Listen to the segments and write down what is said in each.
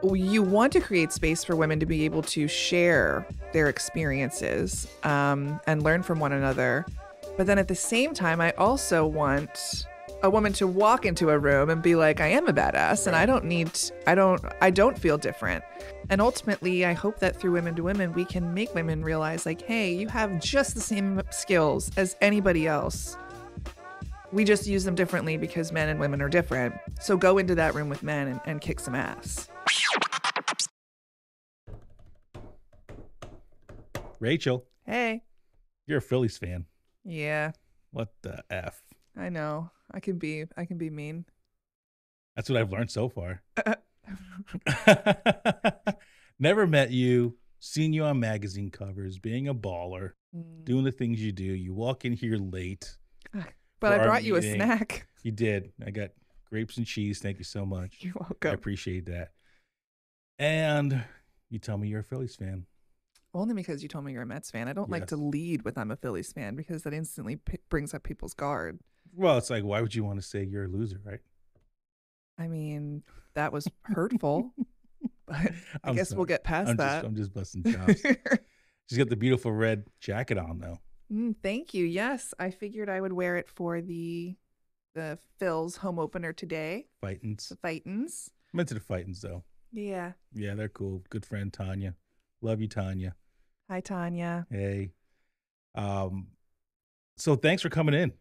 you want to create space for women to be able to share their experiences and learn from one another. But then at the same time, I also want a woman to walk into a room and be like, I am a badass and I don't feel different. And ultimately, I hope that through Women to Women, we can make women realize like, hey, you have just the same skills as anybody else. We just use them differently because men and women are different. So go into that room with men and kick some ass. Rachel, Hey. you're a Phillies fan. Yeah, What the F? I know. I can be mean. That's what I've learned so far. Never met you, seen you on magazine covers, being a baller, doing the things you do. You walk in here late. But I our brought you a meeting. snack. You did. I got grapes and cheese. Thank you so much. You're I welcome. appreciate that. And you tell me you're a Phillies fan. Only because you told me you're a Mets fan. I don't like Yes. to lead with I'm a Phillies fan because that instantly brings up people's guard. Well, it's like, why would you want to say you're a loser, right? I mean, that was hurtful. But I guess sorry. we'll get past that. I'm just busting chops. She's got the beautiful red jacket on, though. Thank you. Yes, I figured I would wear it for the Phil's home opener today. Fightins. The Fightins. I'm into the Fightins, though. Yeah. Yeah, they're cool. Good friend, Tanya. Love you, Tanya. Hi, Tanya. Hey. So thanks for coming in.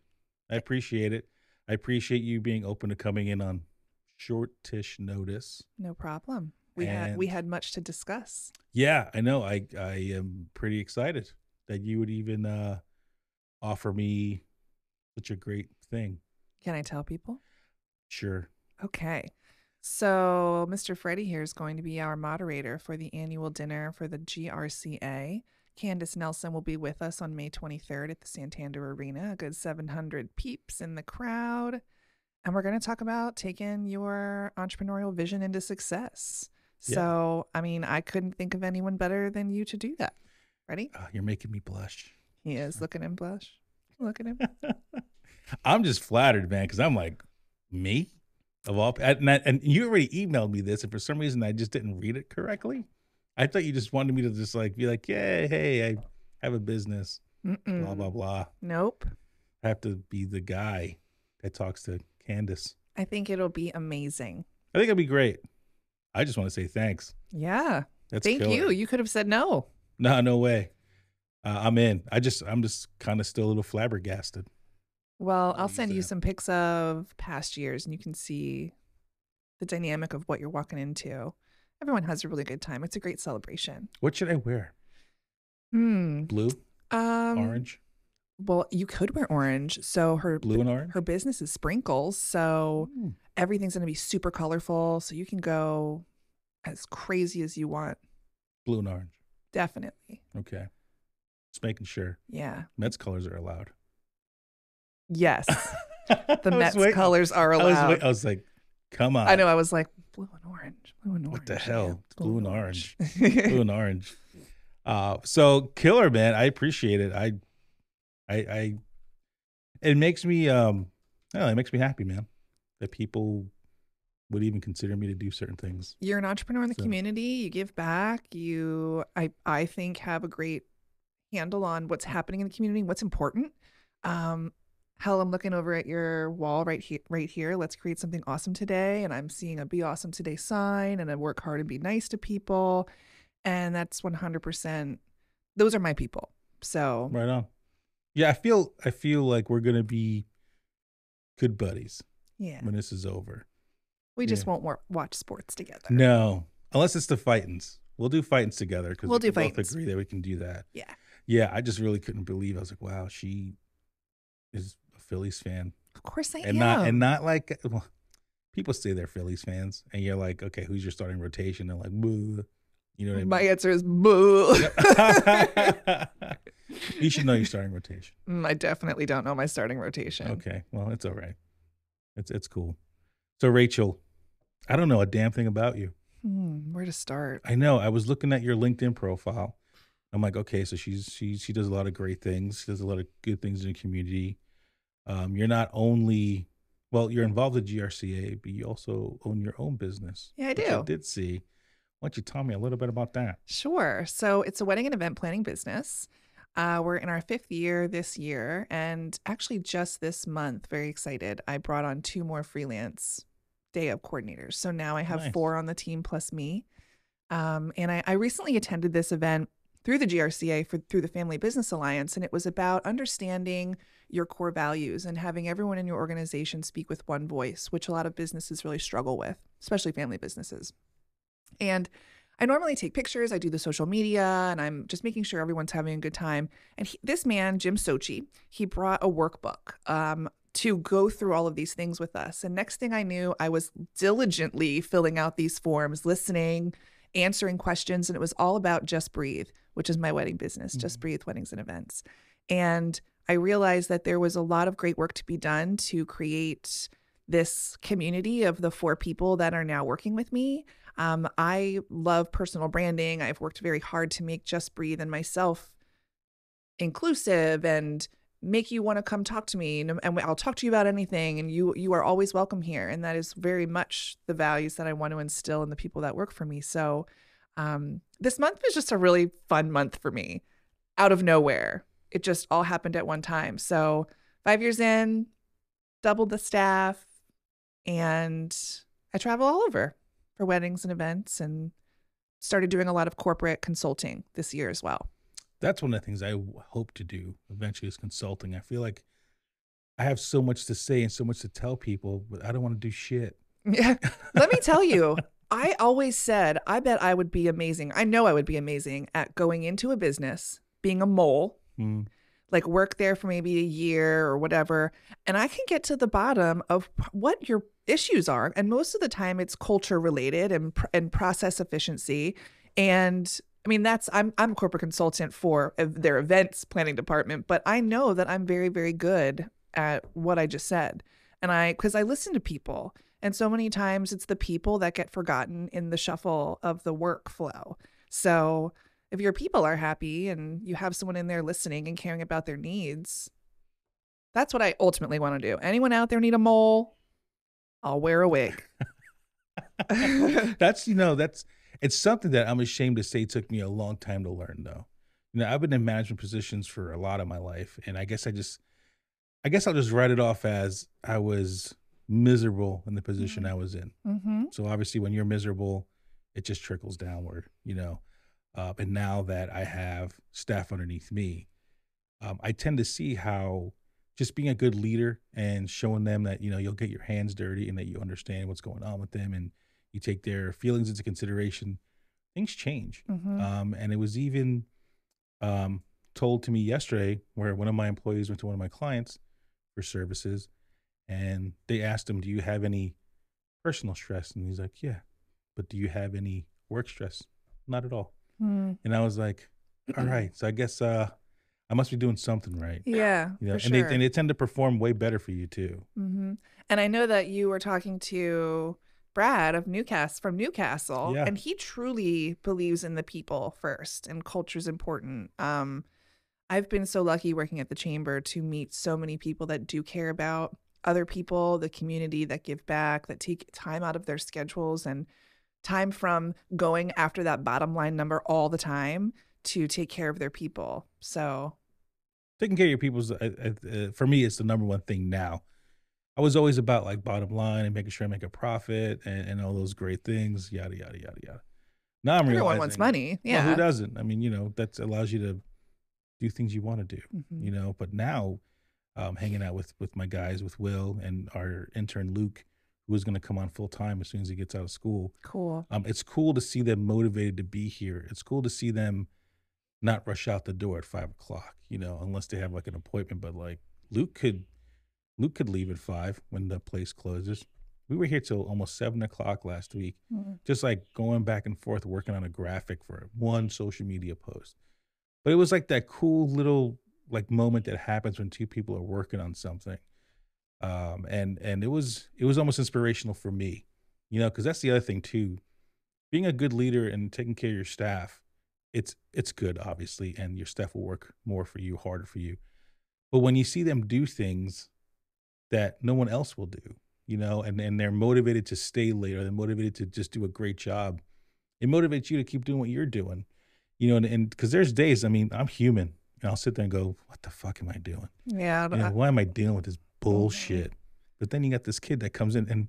I appreciate it. I appreciate you being open to coming in on shortish notice. No problem. We had much to discuss. Yeah, I know. I am pretty excited that you would even offer me such a great thing. Can I tell people? Sure. Okay. So Mr. Freddie here is going to be our moderator for the annual dinner for the GRCA. Candace Nelson will be with us on May 23rd at the Santander Arena, a good 700 peeps in the crowd. And we're going to talk about taking your entrepreneurial vision into success. Yeah. So, I mean, I couldn't think of anyone better than you to do that. Ready? You're making me blush. He is. Look at him blush. Look at him. I'm just flattered, man, because I'm like, me? Of all, and you already emailed me this, and for some reason I just didn't read it correctly. I thought you just wanted me to just like be like, yeah, hey, I have a business, blah blah blah. Nope. I have to be the guy that talks to Candace. I think it'll be amazing. I think it'll be great. I just want to say thanks. Yeah. That's Thank killer. you. You could have said no. No way. I'm in. I'm just kind of still a little flabbergasted. Well, I'll send you some pics of past years and you can see the dynamic of what you're walking into. Everyone has a really good time. It's a great celebration. What should I wear? Blue? Orange? Well, you could wear orange. So Blue and orange? her business is sprinkles. So everything's going to be super colorful. So you can go as crazy as you want. Blue and orange. Definitely. Okay. Just making sure. Yeah. Mets colors are allowed. Yes. The Mets colors are allowed. I was like, come on. I know. I was like, blue and orange. Blue and orange. What the hell? Yeah. It's blue and orange. Blue and orange. So killer, man. I appreciate it. It makes me it makes me happy, man, that people would even consider me to do certain things. You're an entrepreneur in the community. You give back. I think, have a great handle on what's happening in the community, what's important. Hell, I'm looking over at your wall right here. Let's create something awesome today. And I'm seeing a Be Awesome Today sign and I work hard and be nice to people. And that's 100%. Those are my people. So Right on. Yeah, I feel like we're going to be good buddies. Yeah. When this is over. We just won't watch sports together. No, unless it's the Fightins. We'll do Fightins together because we'll do both Fightins. agree that we can do that. Yeah. Yeah, I just really couldn't believe. I was like, wow, she is a Phillies fan. Of course I and am. Not like, well, people say they're Phillies fans, and you're like, okay, who's your starting rotation? They're like, boo. You know what I mean? My answer is boo. You should know your starting rotation. I definitely don't know my starting rotation. Okay, well, it's all right. It's cool. So Rachel, I don't know a damn thing about you. Where to start? I know. I was looking at your LinkedIn profile. I'm like, okay, so she does a lot of great things. She does a lot of good things in the community. You're not only, well, you're involved with GRCA, but you also own your own business. Yeah, I which do. I did see. Why don't you tell me a little bit about that? Sure. So it's a wedding and event planning business. We're in our 5th year this year. And actually, just this month, very excited, I brought on 2 more freelance day of coordinators. So now I have Nice. 4 on the team plus me. And I recently attended this event through the GRCA through the Family Business Alliance. And it was about understanding your core values and having everyone in your organization speak with one voice, which a lot of businesses really struggle with, especially family businesses. And I normally take pictures, I do the social media, and I'm just making sure everyone's having a good time. And this man, Jim Sochi, he brought a workbook to go through all of these things with us. And next thing I knew, I was diligently filling out these forms, listening, answering questions. And it was all about Just Breathe, which is my wedding business, Just Breathe Weddings and Events. And I realized that there was a lot of great work to be done to create this community of the 4 people that are now working with me. I love personal branding. I've worked very hard to make Just Breathe and myself inclusive and make you want to come talk to me. And I'll talk to you about anything. And you are always welcome here. And that is very much the values that I want to instill in the people that work for me. So this month was just a really fun month for me out of nowhere. It just all happened at one time. So 5 years in, doubled the staff, and I travel all over for weddings and events and started doing a lot of corporate consulting this year as well. That's one of the things I hope to do eventually is consulting. I feel like I have so much to say and so much to tell people, but I don't want to do shit. Yeah. Let me tell you, I always said, I bet I would be amazing. I know I would be amazing at going into a business, being a mole, like work there for maybe a year or whatever. And I can get to the bottom of what your issues are. And most of the time it's culture related and process efficiency. And I mean, I'm a corporate consultant for their events planning department, but I know that I'm very, very good at what I just said. And because I listen to people, and so many times it's the people that get forgotten in the shuffle of the workflow. So if your people are happy and you have someone in there listening and caring about their needs, that's what I ultimately want to do. Anyone out there need a mole? I'll wear a wig. It's something that I'm ashamed to say took me a long time to learn though. I've been in management positions for a lot of my life. And I guess I'll just write it off as I was miserable in the position I was in. Mm-hmm. So obviously when you're miserable, it just trickles downward, and now that I have staff underneath me, I tend to see how just being a good leader and showing them that, you'll get your hands dirty and that you understand what's going on with them and you take their feelings into consideration, things change. Mm-hmm. And it was even told to me yesterday where one of my employees went to one of my clients for services and they asked him, do you have any personal stress? And he's like, yeah, but do you have any work stress? Not at all. And I was like, all right, so I guess I must be doing something right. Yeah, for sure. They tend to perform way better for you too. Mm-hmm. And I know that you were talking to Brad from Newcastle, Yeah. and he truly believes in the people first, and culture is important. I've been so lucky working at the chamber to meet so many people that do care about other people, the community, that give back, that take time out of their schedules and time from going after that bottom line number all the time to take care of their people. So taking care of your people's, for me, it's the number one thing now. I was always about like bottom line and making sure I make a profit and all those great things, yada, yada, yada, yada. Now I'm realizing everyone wants money. Yeah. Well, who doesn't? I mean, that allows you to do things you want to do, Mm-hmm. but now hanging out with my guys, with Will and our intern Luke, who is going to come on full time as soon as he gets out of school. Cool. It's cool to see them motivated to be here. It's cool to see them not rush out the door at 5:00, unless they have like an appointment. But like Luke could leave at 5 when the place closes. We were here till almost 7:00 last week, just like going back and forth, working on a graphic for one social media post. But it was like that cool little like moment that happens when two people are working on something. And it was almost inspirational for me, because that's the other thing too. Being a good leader and taking care of your staff, it's good, obviously, and your staff will work more for you, harder for you. But when you see them do things that no one else will do, and they're motivated to stay late or they're motivated to just do a great job, It motivates you to keep doing what you're doing, and because there's days, I mean, I'm human, and I'll sit there and go, what the fuck am I doing? Yeah. Why am I dealing with this bullshit? But then you got this kid that comes in and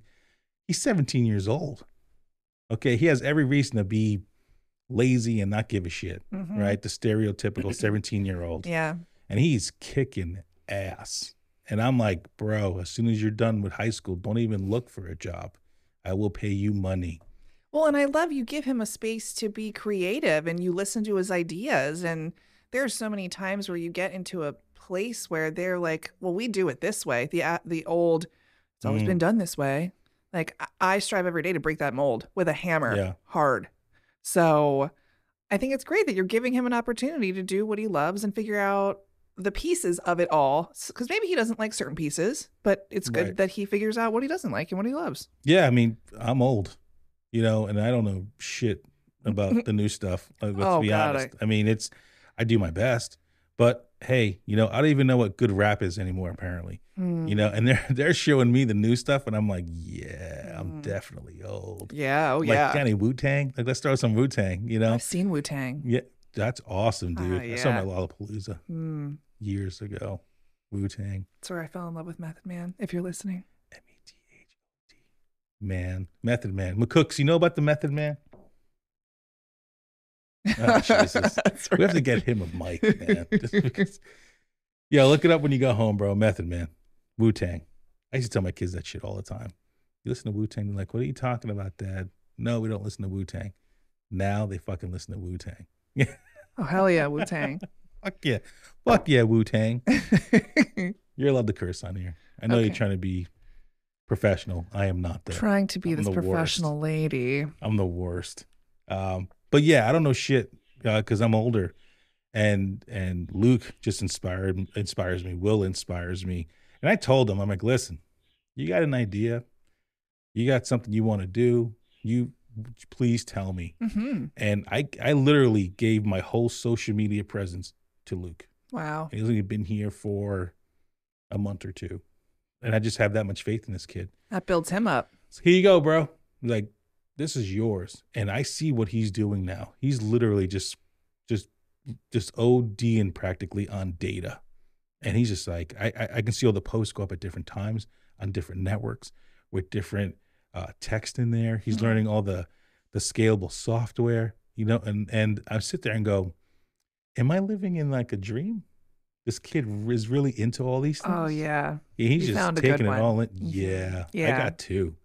he's 17 years old. Okay. He has every reason to be lazy and not give a shit, right? The stereotypical 17-year-old. Yeah. And he's kicking ass. And I'm like, bro, as soon as you're done with high school, don't even look for a job. I will pay you money. Well, and I love you give him a space to be creative and you listen to his ideas. And there are so many times where you get into a place where they're like, well, we do it this way. The old, it's always been done this way. Like I strive every day to break that mold with a hammer hard. So I think it's great that you're giving him an opportunity to do what he loves and figure out the pieces of it all. Because maybe he doesn't like certain pieces, but it's good that he figures out what he doesn't like and what he loves. Yeah, I mean, I'm old, and I don't know shit about the new stuff. Let's be honest. I mean, I do my best, but hey, I don't even know what good rap is anymore, apparently. And they're showing me the new stuff, and I'm like, yeah, I'm definitely old. Yeah, Got any WuTang? Like, let's throw some WuTang. I've seen WuTang. Yeah, that's awesome, dude. I saw my Lollapalooza years ago. WuTang. That's where I fell in love with Method Man. If you're listening, METHOD. Man, Method Man. McCooks, you know about the Method Man? Oh, Jesus. We have to get him a mic, man. Just because. Yeah, look it up when you go home, bro. Method Man. WuTang. I used to tell my kids that shit all the time. You listen to WuTang, they're like, what are you talking about, Dad? No, we don't listen to WuTang. Now they fucking listen to WuTang. Oh, hell yeah, WuTang. Fuck yeah. Fuck yeah, WuTang. You're allowed to curse on here. I know you're trying to be professional. I am not that. Trying to be this professional lady. I'm the worst. But yeah, I don't know shit because I'm older. And Luke just inspires me. Will inspires me. And I told him, I'm like, listen, you got an idea, you got something you want to do, you please tell me. And I literally gave my whole social media presence to Luke. Wow. He's only been here for a month or two. And I just have that much faith in this kid. That builds him up. So here you go, bro. Like, this is yours. And I see what he's doing now. He's literally just ODing practically on data. And he's just like, I can see all the posts go up at different times on different networks with different text in there. He's learning all the scalable software, and I sit there and go, am I living in like a dream? This kid is really into all these things. Oh yeah. He's just taking it all in. Yeah. I got two.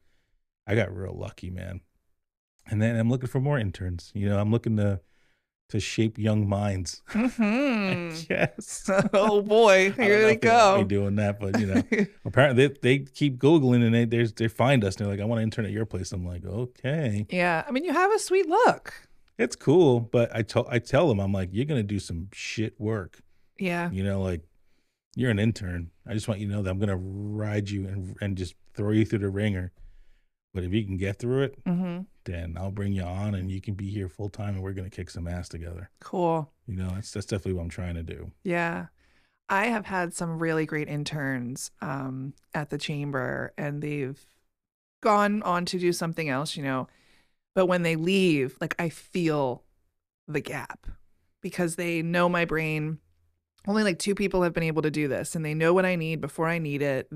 I got real lucky, man. And then I'm looking for more interns. I'm looking to shape young minds. Yes. Oh boy, here they go. Be doing that, but apparently they keep Googling and they find us. And they're like, I want to intern at your place. I'm like, okay. Yeah, I mean, you have a sweet look. It's cool, but I tell them, I'm like, you're gonna do some shit work. Yeah. Like you're an intern. I just want you to know that I'm gonna ride you and just throw you through the ringer. But if you can get through it, then I'll bring you on and you can be here full time and we're going to kick some ass together. Cool. That's definitely what I'm trying to do. Yeah. I have had some really great interns at the chamber and they've gone on to do something else, but when they leave, like I feel the gap because they know my brain. Only like 2 people have been able to do this and they know what I need before I need it.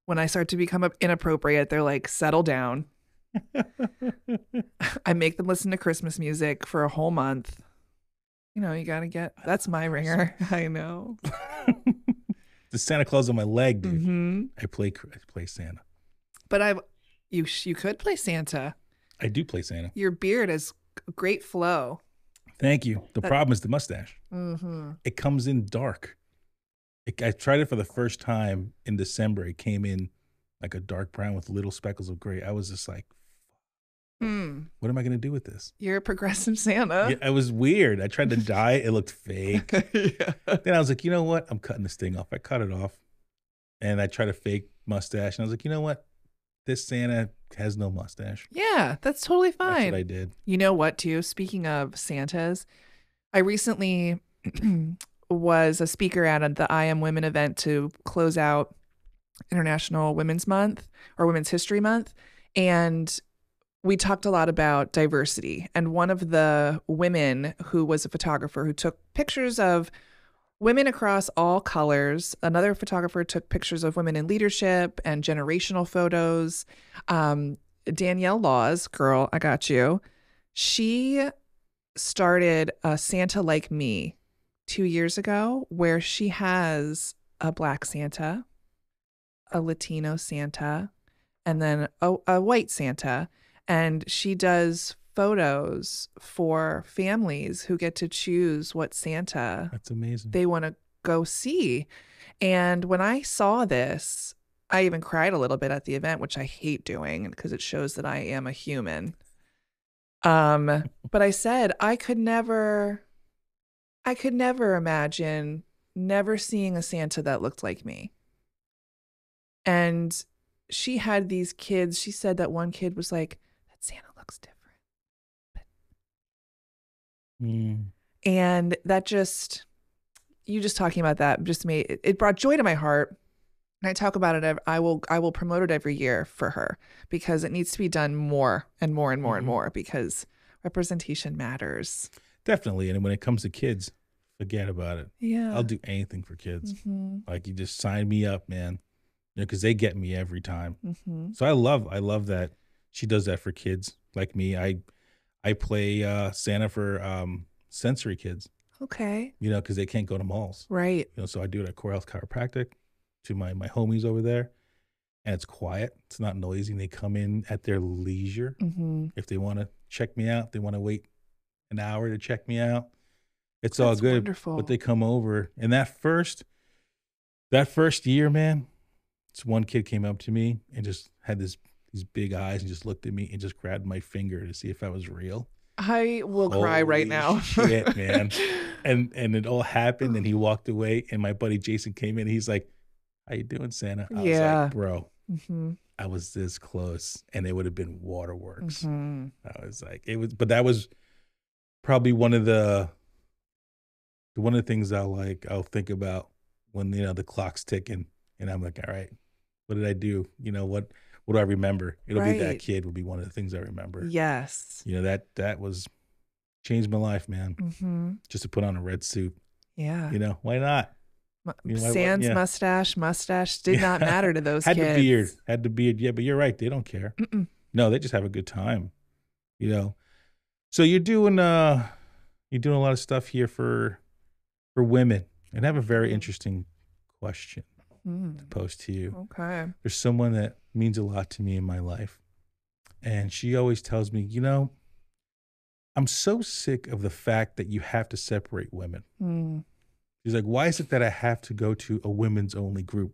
When I start to become inappropriate, they're like, settle down. I make them listen to Christmas music for a whole month. You got to that's my ringer. I know. The Santa Claus on my leg, dude. I play Santa. But you could play Santa. I do play Santa. Your beard has great flow. Thank you. The problem is the mustache. It comes in dark. I tried it for the first time in December. It came in like a dark brown with little speckles of gray. I was just like, what am I going to do with this? You're a progressive Santa. Yeah, it was weird. I tried to dye it. It looked fake. Then I was like, you know what? I'm cutting this thing off. I cut it off. And I tried a fake mustache. And I was like, you know what? This Santa has no mustache. Yeah, that's totally fine. That's what I did. You know what, too? Speaking of Santas, I recently was a speaker at the I Am Women event to close out International Women's Month or Women's History Month. And we talked a lot about diversity. And one of the women who was a photographer who took pictures of women across all colors, another photographer took pictures of women in leadership and generational photos. Danielle Laws, girl, I got you. She started a Santa Like Me 2 years ago, where she has a Black Santa, a Latino Santa, and then a white Santa. And she does photos for families who get to choose what Santa That's amazing. they want to go see. And when I saw this, I even cried a little bit at the event, which I hate doing because it shows that I am a human. But I said I could never imagine never seeing a Santa that looked like me. And she had these kids. She said that one kid was like, that Santa looks different. And that just, you just talking about that just made, it brought joy to my heart. And I talk about it. I will promote it every year for her because it needs to be done more and more and more and more because representation matters. Definitely. And when it comes to kids, forget about it. Yeah. I'll do anything for kids. Like, you just sign me up, man. Because they get me every time. So I love that she does that for kids like me. I play Santa for sensory kids. Okay. Because they can't go to malls. Right. So I do it at Core Health Chiropractic to my homies over there. And it's quiet. It's not noisy. And they come in at their leisure. If they want to check me out, they want to wait an hour to check me out. It's all good. Wonderful. But they come over. And that first year, man, this one kid came up to me and just had these big eyes and just looked at me and just grabbed my finger to see if I was real. I will cry right now. Shit, man. And it all happened and he walked away and my buddy Jason came in and he's like, how you doing, Santa? I was like, bro, I was this close and it would have been waterworks. I was like, but that was probably one of the things I'll think about when, the clock's ticking and I'm like, all right, what did I do? What do I remember? It'll be that kid will be one of the things I remember. Yes. That was changed my life, man. Just to put on a red suit. Yeah. Why not? Sans mustache did not matter to those kids. Had the beard. Yeah, but you're right. They don't care. No, they just have a good time. So you're doing a lot of stuff here for women, and I have a very interesting question to pose to you. Okay. There's someone that means a lot to me in my life, and she always tells me, I'm so sick of the fact that you have to separate women. She's like, why is it that I have to go to a women's only group?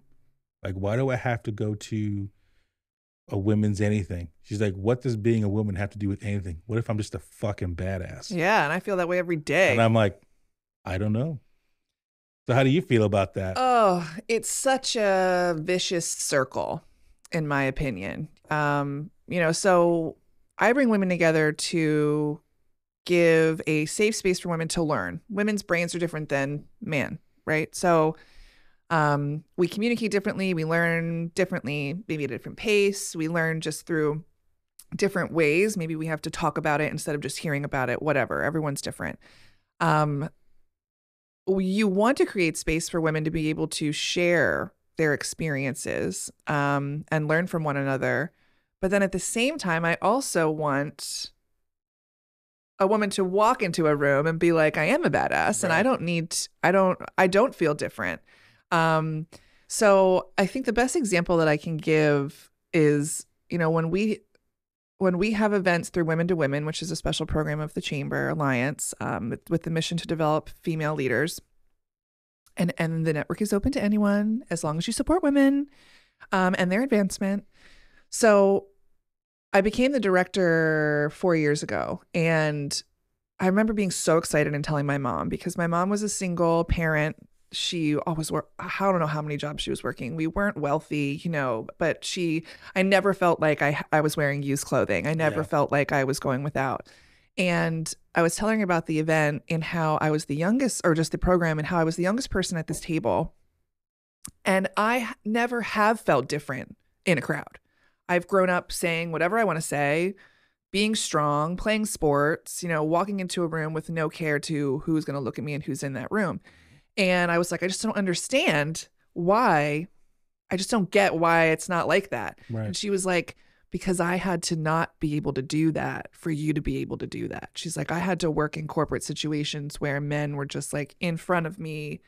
Like, why do I have to go to a women's anything? She's like, what does being a woman have to do with anything? What if I'm just a fucking badass? Yeah, and I feel that way every day. And I'm like, I don't know. So how do you feel about that? Oh, it's such a vicious circle, in my opinion. So I bring women together to give a safe space for women to learn. Women's brains are different than man, right? So we communicate differently. We learn differently, maybe at a different pace. We learn just through different ways. Maybe we have to talk about it instead of just hearing about it, whatever. Everyone's different. You want to create space for women to be able to share their experiences and learn from one another. But then at the same time, I also want a woman to walk into a room and be like, I am a badass and I don't feel different. So I think the best example that I can give is, when we have events through Women to Women, which is a special program of the Chamber Alliance, with the mission to develop female leaders. And the network is open to anyone as long as you support women and their advancement. So I became the director 4 years ago. And I remember being so excited and telling my mom, because my mom was a single parent. She always worked, I don't know how many jobs she was working. We weren't wealthy, but I never felt like I was wearing used clothing. I never felt like I was going without. And I was telling her about the event and how I was the youngest, or just the program, and how I was the youngest person at this table. And I never have felt different in a crowd. I've grown up saying whatever I want to say being strong, playing sports, you know, walking into a room with no care to who's going to look at me and who's in that room. And I was like, I just don't understand why. I just don't get why it's not like that. Right. And she was like, because I had to not be able to do that for you to be able to do that. She's like, I had to work in corporate situations where men were just like in front of me.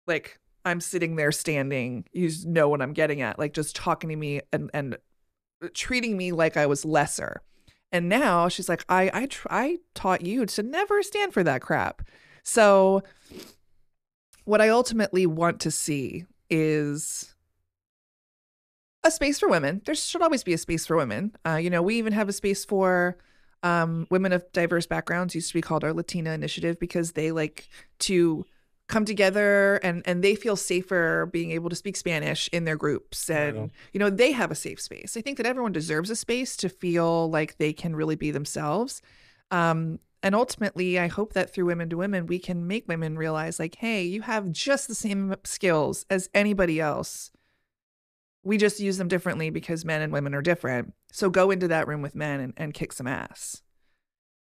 Like I'm sitting there standing, you know what I'm getting at, like just talking to me and treating me like I was lesser. And now she's like, I taught you to never stand for that crap. So what I ultimately want to see is a space for women. There should always be a space for women. You know, we even have a space for women of diverse backgrounds. Used to be called our Latina initiative because they like to come together and they feel safer being able to speak Spanish in their groups. And, you know, they have a safe space. I think that everyone deserves a space to feel like they can really be themselves. And ultimately, I hope that through Women to Women, we can make women realize like, hey, you have just the same skills as anybody else. We just use them differently because men and women are different. So go into that room with men and kick some ass.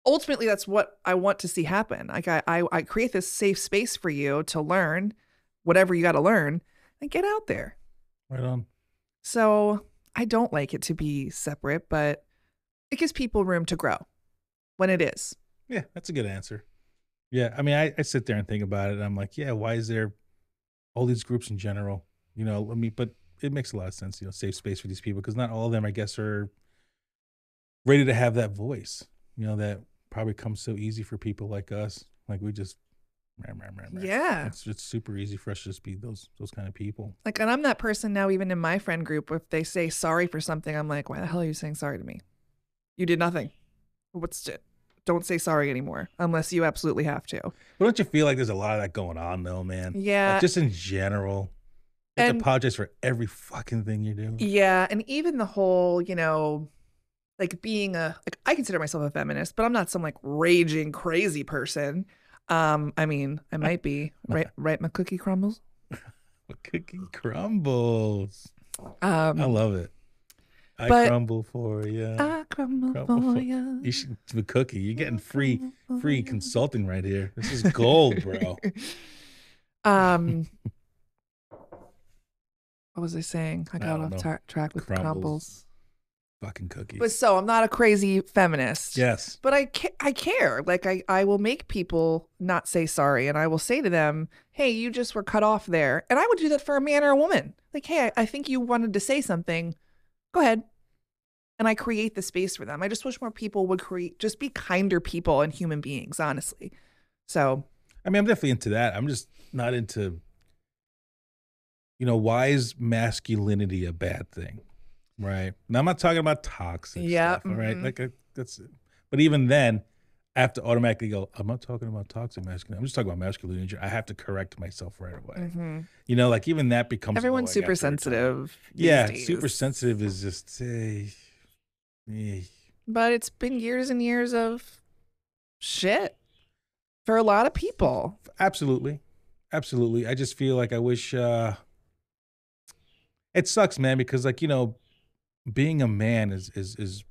Ultimately, that's what I want to see happen. Like I create this safe space for you to learn whatever you got to learn and get out there. Right on. So I don't like it to be separate, but it gives people room to grow when it is. Yeah, that's a good answer. Yeah, I mean, I sit there and think about it, and I'm like, yeah, why is there all these groups in general? You know, I mean, but it makes a lot of sense, you know, safe space for these people because not all of them, I guess, are ready to have that voice, you know, that probably comes so easy for people like us. Like we just, yeah, it's super easy for us to just be those kind of people. Like, and I'm that person now, even in my friend group, if they say sorry for something, I'm like, why the hell are you saying sorry to me? You did nothing. What's it? Don't say sorry anymore unless you absolutely have to. But don't you feel like there's a lot of that going on though, man? Yeah. Like just in general. You have to apologize for every fucking thing you do. Yeah. And even the whole, you know, like being like I consider myself a feminist, but I'm not some like raging crazy person. I mean, I might be. Right, my cookie crumbles. My cookie crumbles. I love it. I crumble for you. I crumble for you. You should do a cookie. You're getting free consulting right here. This is gold, bro. What was I saying? I got off track with crumbles. Fucking cookies. But so I'm not a crazy feminist. Yes. But I care. Like I will make people not say sorry, and I will say to them, hey, you just were cut off there. And I would do that for a man or a woman. Like, hey, I think you wanted to say something. Go ahead. And I create the space for them. I just wish more people would just be kinder people and human beings, honestly. So, I mean, I'm definitely into that. I'm just not into, you know, why is masculinity a bad thing? Right. Now, I'm not talking about toxic stuff. All right. Like that's it. But even then, I have to automatically go, I'm not talking about toxic masculinity. I'm just talking about masculinity. I have to correct myself right away. You know, like even that becomes everyone's super sensitive. Yeah. Days. Super sensitive is just, but it's been years and years of shit for a lot of people. Absolutely. Absolutely. I just feel like I wish, it sucks, man, because like, you know, being a man is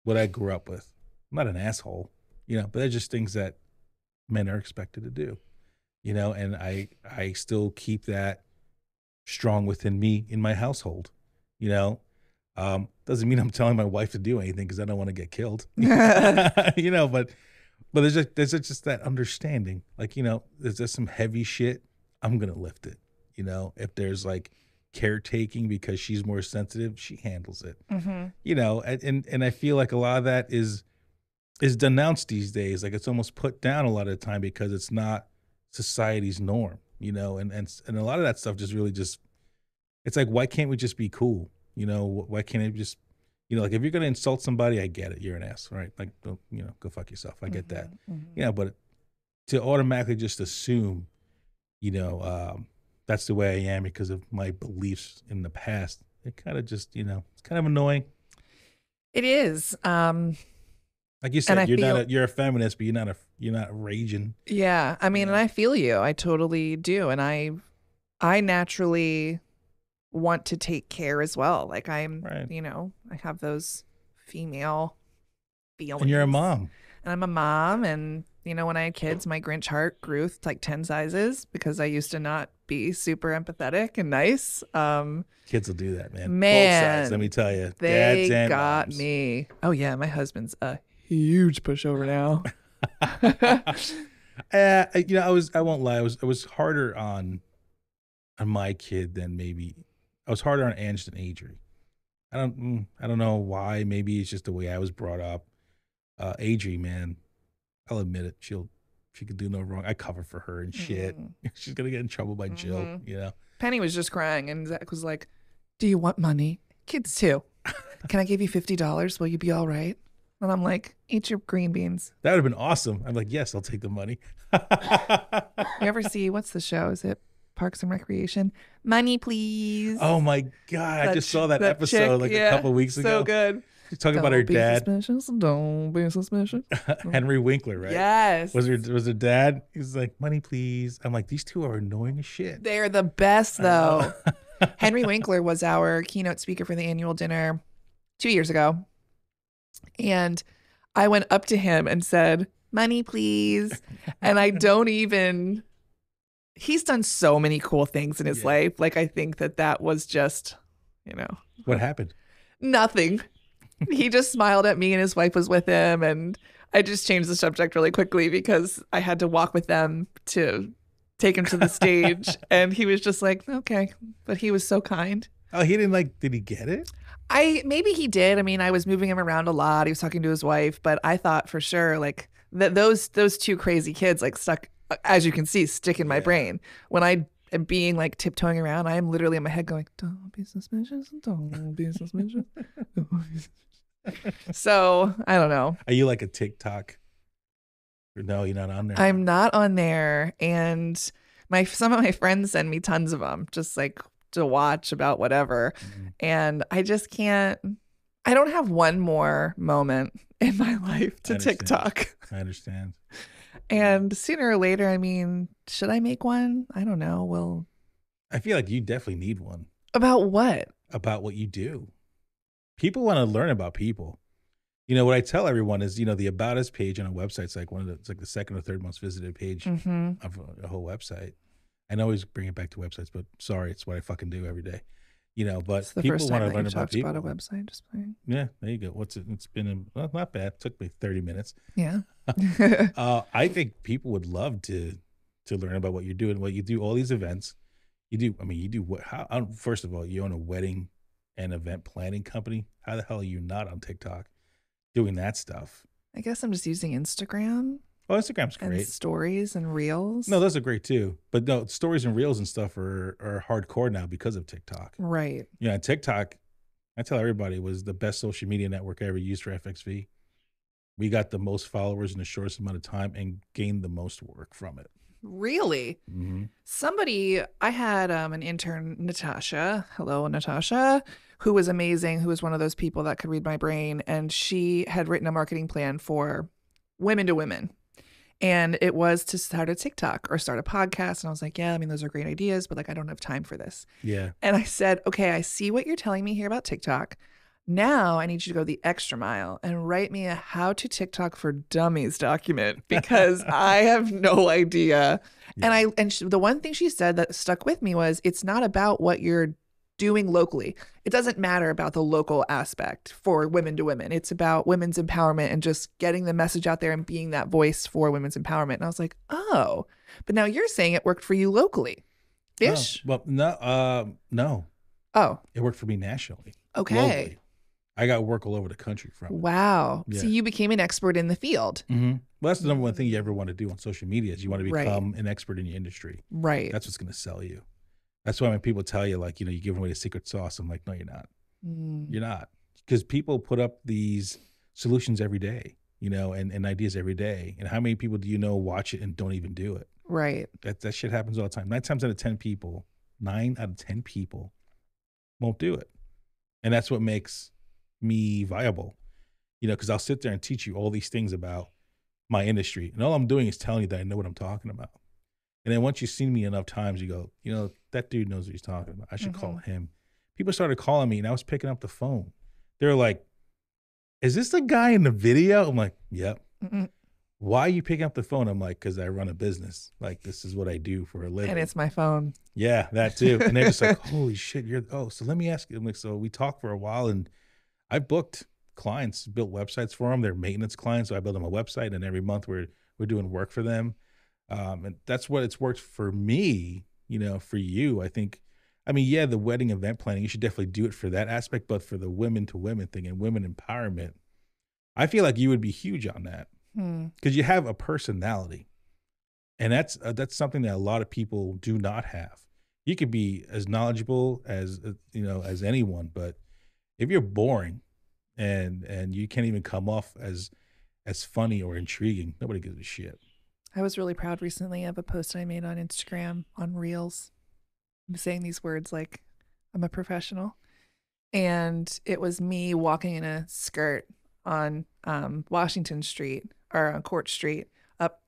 what I grew up with. I'm not an asshole, you know, but they're just things that men are expected to do, you know, and I still keep that strong within me in my household, you know. Doesn't mean I'm telling my wife to do anything because I don't want to get killed, you know, but there's just that understanding, like, you know, there's just some heavy shit, I'm going to lift it, you know, if there's like caretaking because she's more sensitive, she handles it, you know, and I feel like a lot of that is denounced these days. Like it's almost put down a lot of the time because it's not society's norm, you know, and a lot of that stuff just really just, it's like, why can't we just be cool? You know, why can't it just, you know, like if you're going to insult somebody, I get it. You're an ass, right? Like, don't, you know, go fuck yourself. I get that. Yeah. But to automatically just assume, you know, that's the way I am because of my beliefs in the past, it kind of just, you know, it's kind of annoying. It is. Like you said, you're a feminist, but you're not raging. Yeah. I mean, and I feel you. I totally do. And I naturally want to take care as well. Like I'm, you know, I have those female feelings. And you're a mom. And I'm a mom. And, you know, when I had kids, my Grinch heart grew like 10 sizes because I used to not be super empathetic and nice. Kids will do that, man. Man, Both sides, let me tell you. They Dads and got moms. me. Oh, yeah. My husband's a huge pushover now. You know, I won't lie. I was harder on my kid than maybe I was harder on Ange than Adri. I don't know why. Maybe it's just the way I was brought up. Adri, man, I'll admit it. She could do no wrong. I cover for her and shit. She's gonna get in trouble by Jill. You know. Penny was just crying, and Zach was like, "Do you want money? Kids too. Can I give you $50? Will you be all right?" And I'm like, "Eat your green beans." That would have been awesome. I'm like, yes, I'll take the money. You ever see what's the show? Is it Parks and Recreation? Money, please. Oh my god! I just saw that episode chick, a couple weeks ago. So good. She's talking about her dad. Don't be suspicious. Henry Winkler, right? Yes. Was her dad? He's like, money, please. I'm like, these two are annoying as shit. They're the best, though. Henry Winkler was our keynote speaker for the annual dinner 2 years ago. And I went up to him and said, "Money, please." And I don't even, he's done so many cool things in his life. Like, I think that was just, you know. What happened? Nothing. He just smiled at me and his wife was with him. And I just changed the subject really quickly because I had to walk with them to take him to the stage. And he was just like, okay. But he was so kind. Oh, he didn't did he get it? Maybe he did. I mean, I was moving him around a lot. He was talking to his wife, but I thought for sure like that those two crazy kids like stuck, as you can see, stick in my brain. When I am being like tiptoeing around, I am literally in my head going, "Don't be suspicious. Don't be suspicious." So I don't know. Are you like a TikTok? No, you're not on there. I'm not on there, and some of my friends send me tons of them, just like to watch about whatever. And I just can't. I don't have one more moment in my life to TikTok. I understand. And sooner or later, I mean, should I make one? I don't know. Well, I feel like you definitely need one. About what? About what you do. People want to learn about people. You know, what I tell everyone is, you know, the About Us page on a website is like it's like the second or third most visited page of a whole website. I always bring it back to websites, but sorry, it's what I fucking do every day. You know, but people want to learn about people. About a website, just playing. Yeah, there you go. It's been not bad. It took me 30 minutes. Yeah. I think people would love to learn about what you're doing, what you do, all these events. You do what? How? First of all, you own a wedding and event planning company. How the hell are you not on TikTok doing that stuff? I guess I'm just using Instagram. Oh, Instagram's great. And stories and reels. No, those are great too. But no, stories and reels and stuff are hardcore now because of TikTok. Right. Yeah, TikTok, I tell everybody, was the best social media network I ever used for FXV. We got the most followers in the shortest amount of time and gained the most work from it. Really? Mm-hmm. I had an intern, Natasha. Hello, Natasha, who was amazing, who was one of those people that could read my brain. And she had written a marketing plan for women to women. And it was to start a TikTok or start a podcast. And I was like, yeah, I mean, those are great ideas, but like, I don't have time for this. Yeah. And I said, okay, I see what you're telling me here about TikTok. Now I need you to go the extra mile and write me a how to TikTok for dummies document because I have no idea. Yeah. And the one thing she said that stuck with me was it's not about what you're doing locally. It doesn't matter about the local aspect for women to women. It's about women's empowerment and just getting the message out there and being that voice for women's empowerment. And I was like, oh, but now you're saying it worked for you locally. Ish? Oh, well, no. Oh. It worked for me nationally. Okay. Globally. I got work all over the country from it. Wow. Yeah. So you became an expert in the field. Mm-hmm. Well, that's the number one thing you ever want to do on social media is you want to become an expert in your industry. Right. That's what's going to sell you. That's why when people tell you, like, you know, you're giving away the secret sauce, I'm like, no, you're not. You're not. Because people put up these solutions every day, you know, and ideas every day. And how many people do you know watch it and don't even do it? Right. That shit happens all the time. 9 out of 10 people won't do it. And that's what makes me viable, you know, because I'll sit there and teach you all these things about my industry. And all I'm doing is telling you that I know what I'm talking about. And then once you've seen me enough times, you go, you know, that dude knows what he's talking about. I should call him. People started calling me and I was picking up the phone. They were like, is this the guy in the video? I'm like, yep. Mm-mm. Why are you picking up the phone? I'm like, because I run a business. Like, this is what I do for a living. And it's my phone. Yeah, that too. And they're just like, holy shit, so let me ask you. I'm like, so we talked for a while and I booked clients, built websites for them. They're maintenance clients. So I build them a website and every month we're doing work for them. And that's what it's worked for me, for you. I mean, yeah, the wedding event planning, you should definitely do it for that aspect, but for the women to women thing and women empowerment, I feel like you would be huge on that because you have a personality. And that's something that a lot of people do not have. You could be as knowledgeable as anyone, but if you're boring and you can't even come off as funny or intriguing, nobody gives a shit. I was really proud recently of a post I made on Instagram on Reels. I'm saying these words like I'm a professional. And it was me walking in a skirt on Washington Street or on Court Street up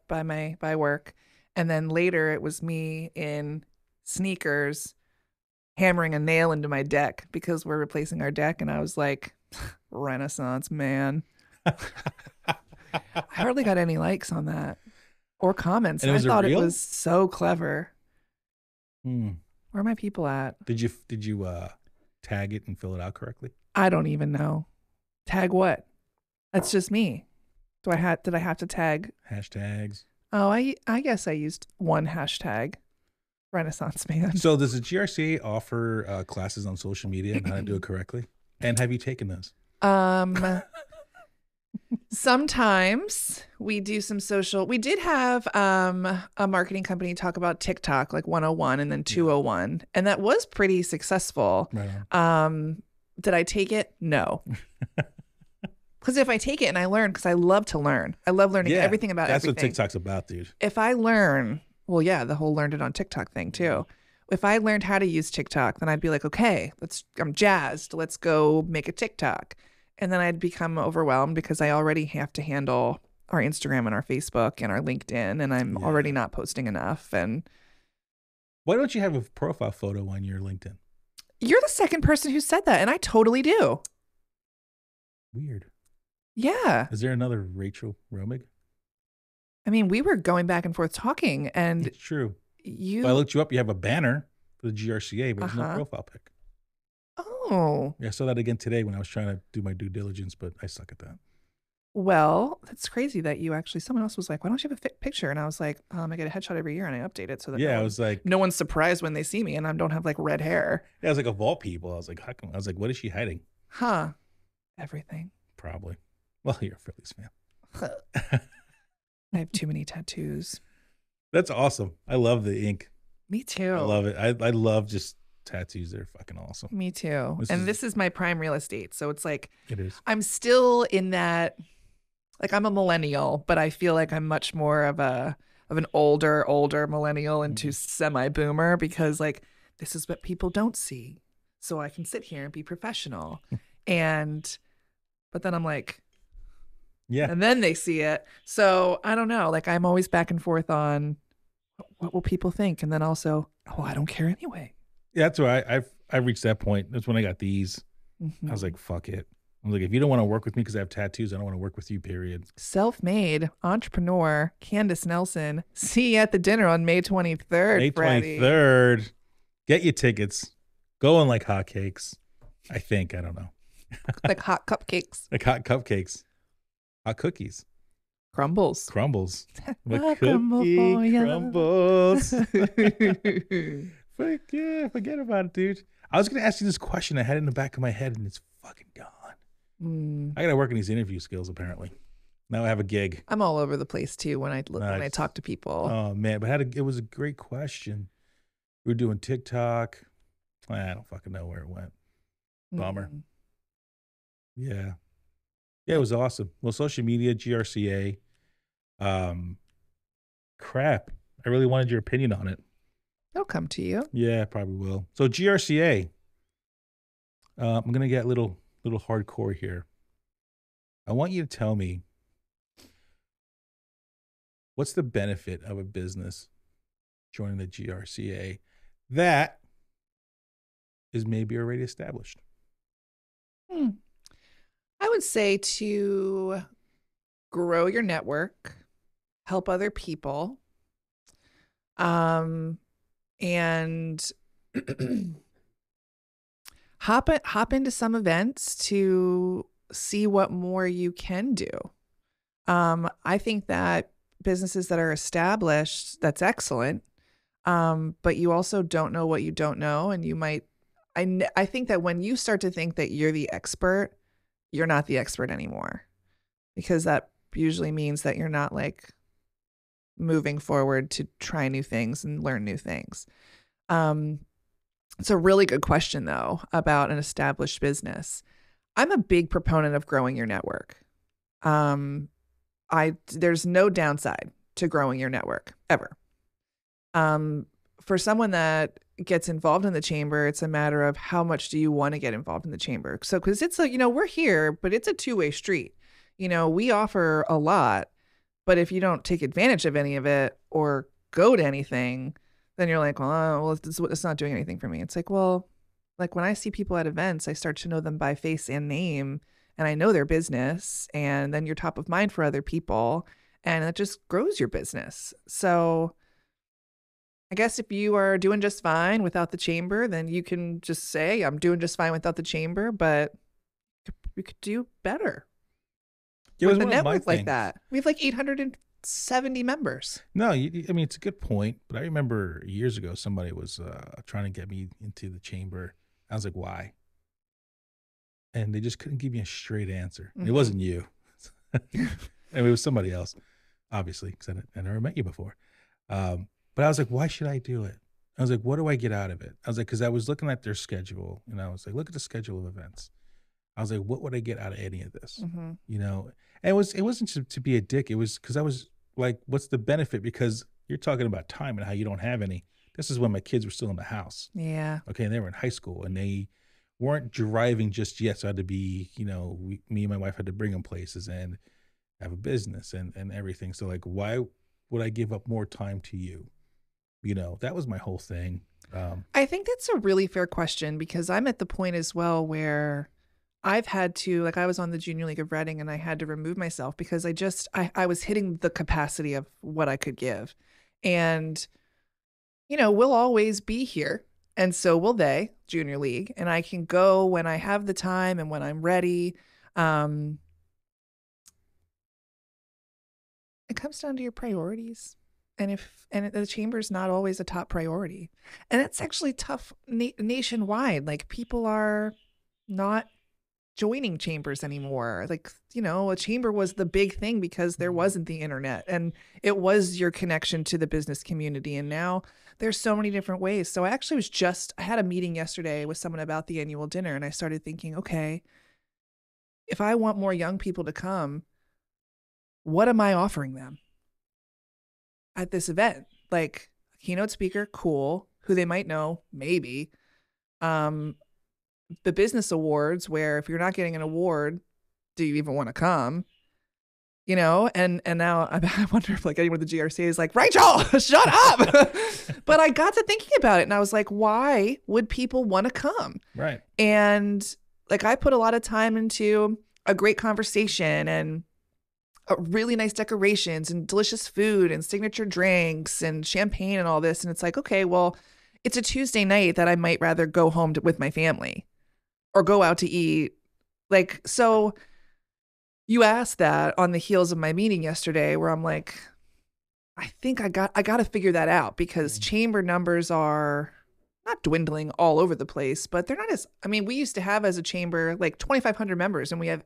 by work. And then later it was me in sneakers hammering a nail into my deck because we're replacing our deck. And I was like, Renaissance man. I hardly got any likes on that or comments. And I thought it reel? was so clever. Hmm. Where are my people at? Did you tag it and fill it out correctly? I don't even know. Tag what? That's just me. Did I have to tag Hashtags? Oh, I guess I used one hashtag, Renaissance man. So does the GRCA offer classes on social media and how to do it correctly? And have you taken those? Sometimes we do some social. We did have a marketing company talk about TikTok, like 101 and then 201, and that was pretty successful. Right on. Did I take it? No. Because if I take it and I learn, because I love to learn. I love learning everything about everything. That's what TikTok's about, dude. If I learn, well, yeah, the whole learned it on TikTok thing too. If I learned how to use TikTok, then I'd be like, okay, I'm jazzed. Let's go make a TikTok. And then I'd become overwhelmed because I already have to handle our Instagram and our Facebook and our LinkedIn, and I'm already not posting enough. And why don't you have a profile photo on your LinkedIn? You're the second person who said that, and I totally do. Weird. Yeah. Is there another Rachael Romig? I mean, we were going back and forth talking, and it's true. If I looked you up, you have a banner for the GRCA, but there's no profile pic. Oh. Yeah, I saw that again today when I was trying to do my due diligence, but I suck at that. Well, that's crazy that someone else was like, why don't you have a picture? And I was like, I get a headshot every year and I update it so that I was like, no one's surprised when they see me and I don't have like red hair. Yeah, I was like, of all people, I was like, how come? I was like, what is she hiding? Huh. Everything. Probably. Well, you're a Phillies fan. I have too many tattoos. That's awesome. I love the ink. Me too. I love it. I love just tattoos. They're fucking awesome. Me too. This is my prime real estate. So it's like, it is. I'm still in that, like I'm a millennial, but I feel like I'm much more of an older millennial into semi-boomer because like, this is what people don't see. So I can sit here and be professional. But then I'm like, yeah. And then they see it. So I don't know. Like I'm always back and forth on what will people think? And then also, I don't care anyway. Yeah, that's why I reached that point. That's when I got these. I was like, fuck it. I was like, if you don't want to work with me because I have tattoos, I don't want to work with you, period. Self-made entrepreneur, Candace Nelson. See you at the dinner on May 23rd. May 23rd. Get your tickets. Go on like hotcakes. I think. I don't know. Like hot cupcakes. Like hot cupcakes. Hot cookies. Crumbles. Crumbles. Cookie crumbles. Forget about it, dude. I was going to ask you this question I had in the back of my head, and it's fucking gone. I got to work on these interview skills, apparently. Now I have a gig. I'm all over the place, too, when I talk to people. Oh, man. But it was a great question. We were doing TikTok. I don't fucking know where it went. Bummer. Yeah. Yeah, it was awesome. Well, social media, GRCA. Crap. I really wanted your opinion on it. It'll come to you. Yeah, probably will. So GRCA. I'm gonna get a little hardcore here. I want you to tell me what's the benefit of a business joining the GRCA that is maybe already established. I would say to grow your network, help other people, um, and hop into some events to see what more you can do. I think that businesses that are established, that's excellent. But you also don't know what you don't know, and you might. I think that when you start to think that you're the expert, you're not the expert anymore, because that usually means that you're not like moving forward to try new things and learn new things. Um, it's a really good question though about an established business. I'm a big proponent of growing your network. Um, I there's no downside to growing your network ever. Um, for someone that gets involved in the chamber, it's a matter of how much do you want to get involved in the chamber. So, because it's a, we're here, but it's a two-way street. We offer a lot, but if you don't take advantage of any of it or go to anything, then you're like, well, it's not doing anything for me. It's like, well, like when I see people at events, I start to know them by face and name, and I know their business, and then you're top of mind for other people, and it just grows your business. So I guess if you are doing just fine without the chamber, then you can just say, I'm doing just fine without the chamber, but we could do better It was with a one of my network like things. that. We have like 870 members. No, I mean, it's a good point, but I remember years ago somebody was trying to get me into the chamber. I was like, why? And they just couldn't give me a straight answer. It wasn't you. I mean, it was somebody else, obviously, because I never met you before. But I was like, why should I do it? I was like, what do I get out of it? I was like, because I was looking at their schedule, and I was like, look at the schedule of events. I was like, what would I get out of any of this? You know, and it wasn't to be a dick. It was because I was like, what's the benefit? Because you're talking about time and how you don't have any. This is when my kids were still in the house. Yeah. Okay, and they were in high school, and they weren't driving just yet. So I had to be, me and my wife had to bring them places and have a business and everything. So like, why would I give up more time to you? That was my whole thing. I think that's a really fair question, because I'm at the point as well where I've had to, like, I was on the Junior League of Reading and I had to remove myself because I was hitting the capacity of what I could give. And, we'll always be here. And so will they, Junior League. And I can go when I have the time and when I'm ready. It comes down to your priorities. And the chamber is not always a top priority. And it's actually tough nationwide. Like, people are not joining chambers anymore. Like, a chamber was the big thing because there wasn't the internet, and it was your connection to the business community. And now there's so many different ways. So I had a meeting yesterday with someone about the annual dinner, and I started thinking, okay, if I want more young people to come, what am I offering them at this event? Like, a keynote speaker, cool, who they might know, maybe. The business awards, where if you're not getting an award, do you even want to come? And now I wonder if like anyone at the GRC is like, Rachel, shut up. But I got to thinking about it, and I was like, why would people want to come? Right. And like, I put a lot of time into a great conversation and really nice decorations and delicious food and signature drinks and champagne and all this. And it's like, okay, well, it's a Tuesday night that I might rather go home with my family or go out to eat. Like, so you asked that on the heels of my meeting yesterday, where I'm like, I think I got to figure that out, because chamber numbers are not dwindling all over the place, but they're not as, we used to have as a chamber like 2,500 members, and we have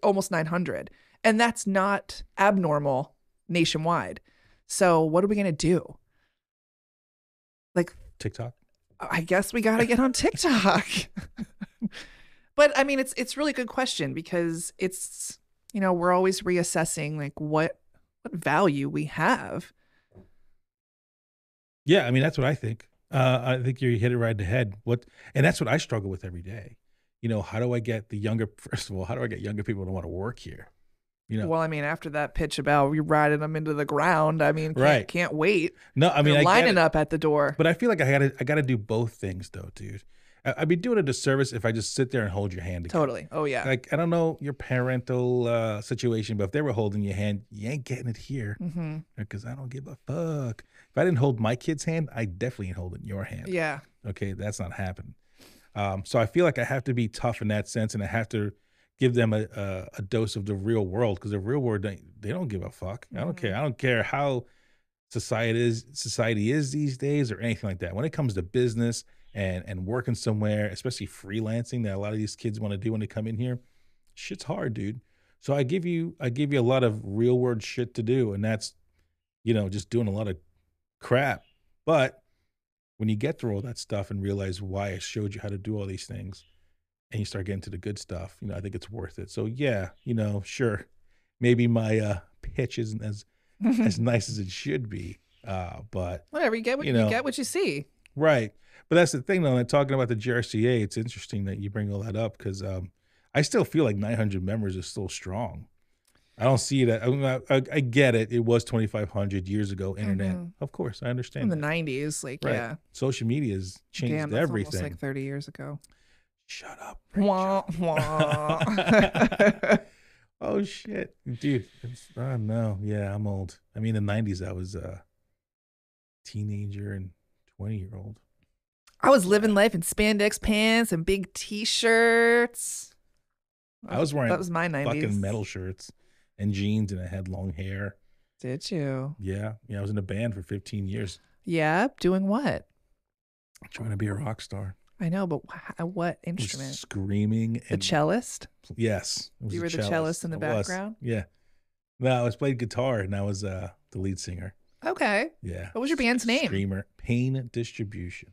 almost 900. And that's not abnormal nationwide. So what are we going to do? Like, TikTok? I guess we got to get on TikTok. But it's really good question, because it's, we're always reassessing like what value we have. Yeah, that's what I think. I think you hit it right in the head. And that's what I struggle with every day. How do I get first of all, how do I get younger people to want to work here? Well, after that pitch about you riding them into the ground, can't wait. No, They're lining up at the door. But I feel like I gotta do both things though, dude. I'd be doing a disservice if I just sit there and hold your hand again. Totally. Oh yeah. Like, I don't know your parental situation, but if they were holding your hand, you ain't getting it here Mm-hmm. because I don't give a fuck. If I didn't hold my kid's hand, I definitely ain't holding your hand. Yeah. Okay, that's not happening. So I feel like I have to be tough in that sense, and I have to give them a dose of the real world, because the real world, they don't give a fuck. I don't care. I don't care how society is these days or anything like that. When it comes to business and working somewhere, especially freelancing, that a lot of these kids want to do when they come in here, shit's hard, dude. So I give you a lot of real world shit to do, and that's, just doing a lot of crap. But when you get through all that stuff and realize why I showed you how to do all these things, and you start getting to the good stuff, I think it's worth it. So yeah, sure, maybe my pitch isn't as nice as it should be, but whatever, you get what you get what you see. Right. But that's the thing, though. And talking about the GRCA, it's interesting that you bring all that up, because I still feel like 900 members is still strong. I don't see it. I get it. It was 2,500 years ago. Internet, of course, I understand. In the 90s, like, right. Yeah. Social media has changed Damn, that's everything. almost like 30 years ago. Shut up. Wah, wah. Oh, shit. Dude. Oh, no. Yeah, I'm old. I mean, in the 90s, I was a teenager and 20-year-old. I was living life in spandex pants and big T-shirts. I was wearing that was my 90s. Fucking metal shirts and jeans, and I had long hair. Did you? Yeah. I was in a band for 15 years. Yeah, doing what? Trying to be a rock star. I know, but what instrument? Screaming. The cellist? Yes. You were the cellist in the background? Yeah. No, I was playing guitar, and I was the lead singer. Okay. Yeah. What was your band's name? Screamer. Pain Distribution.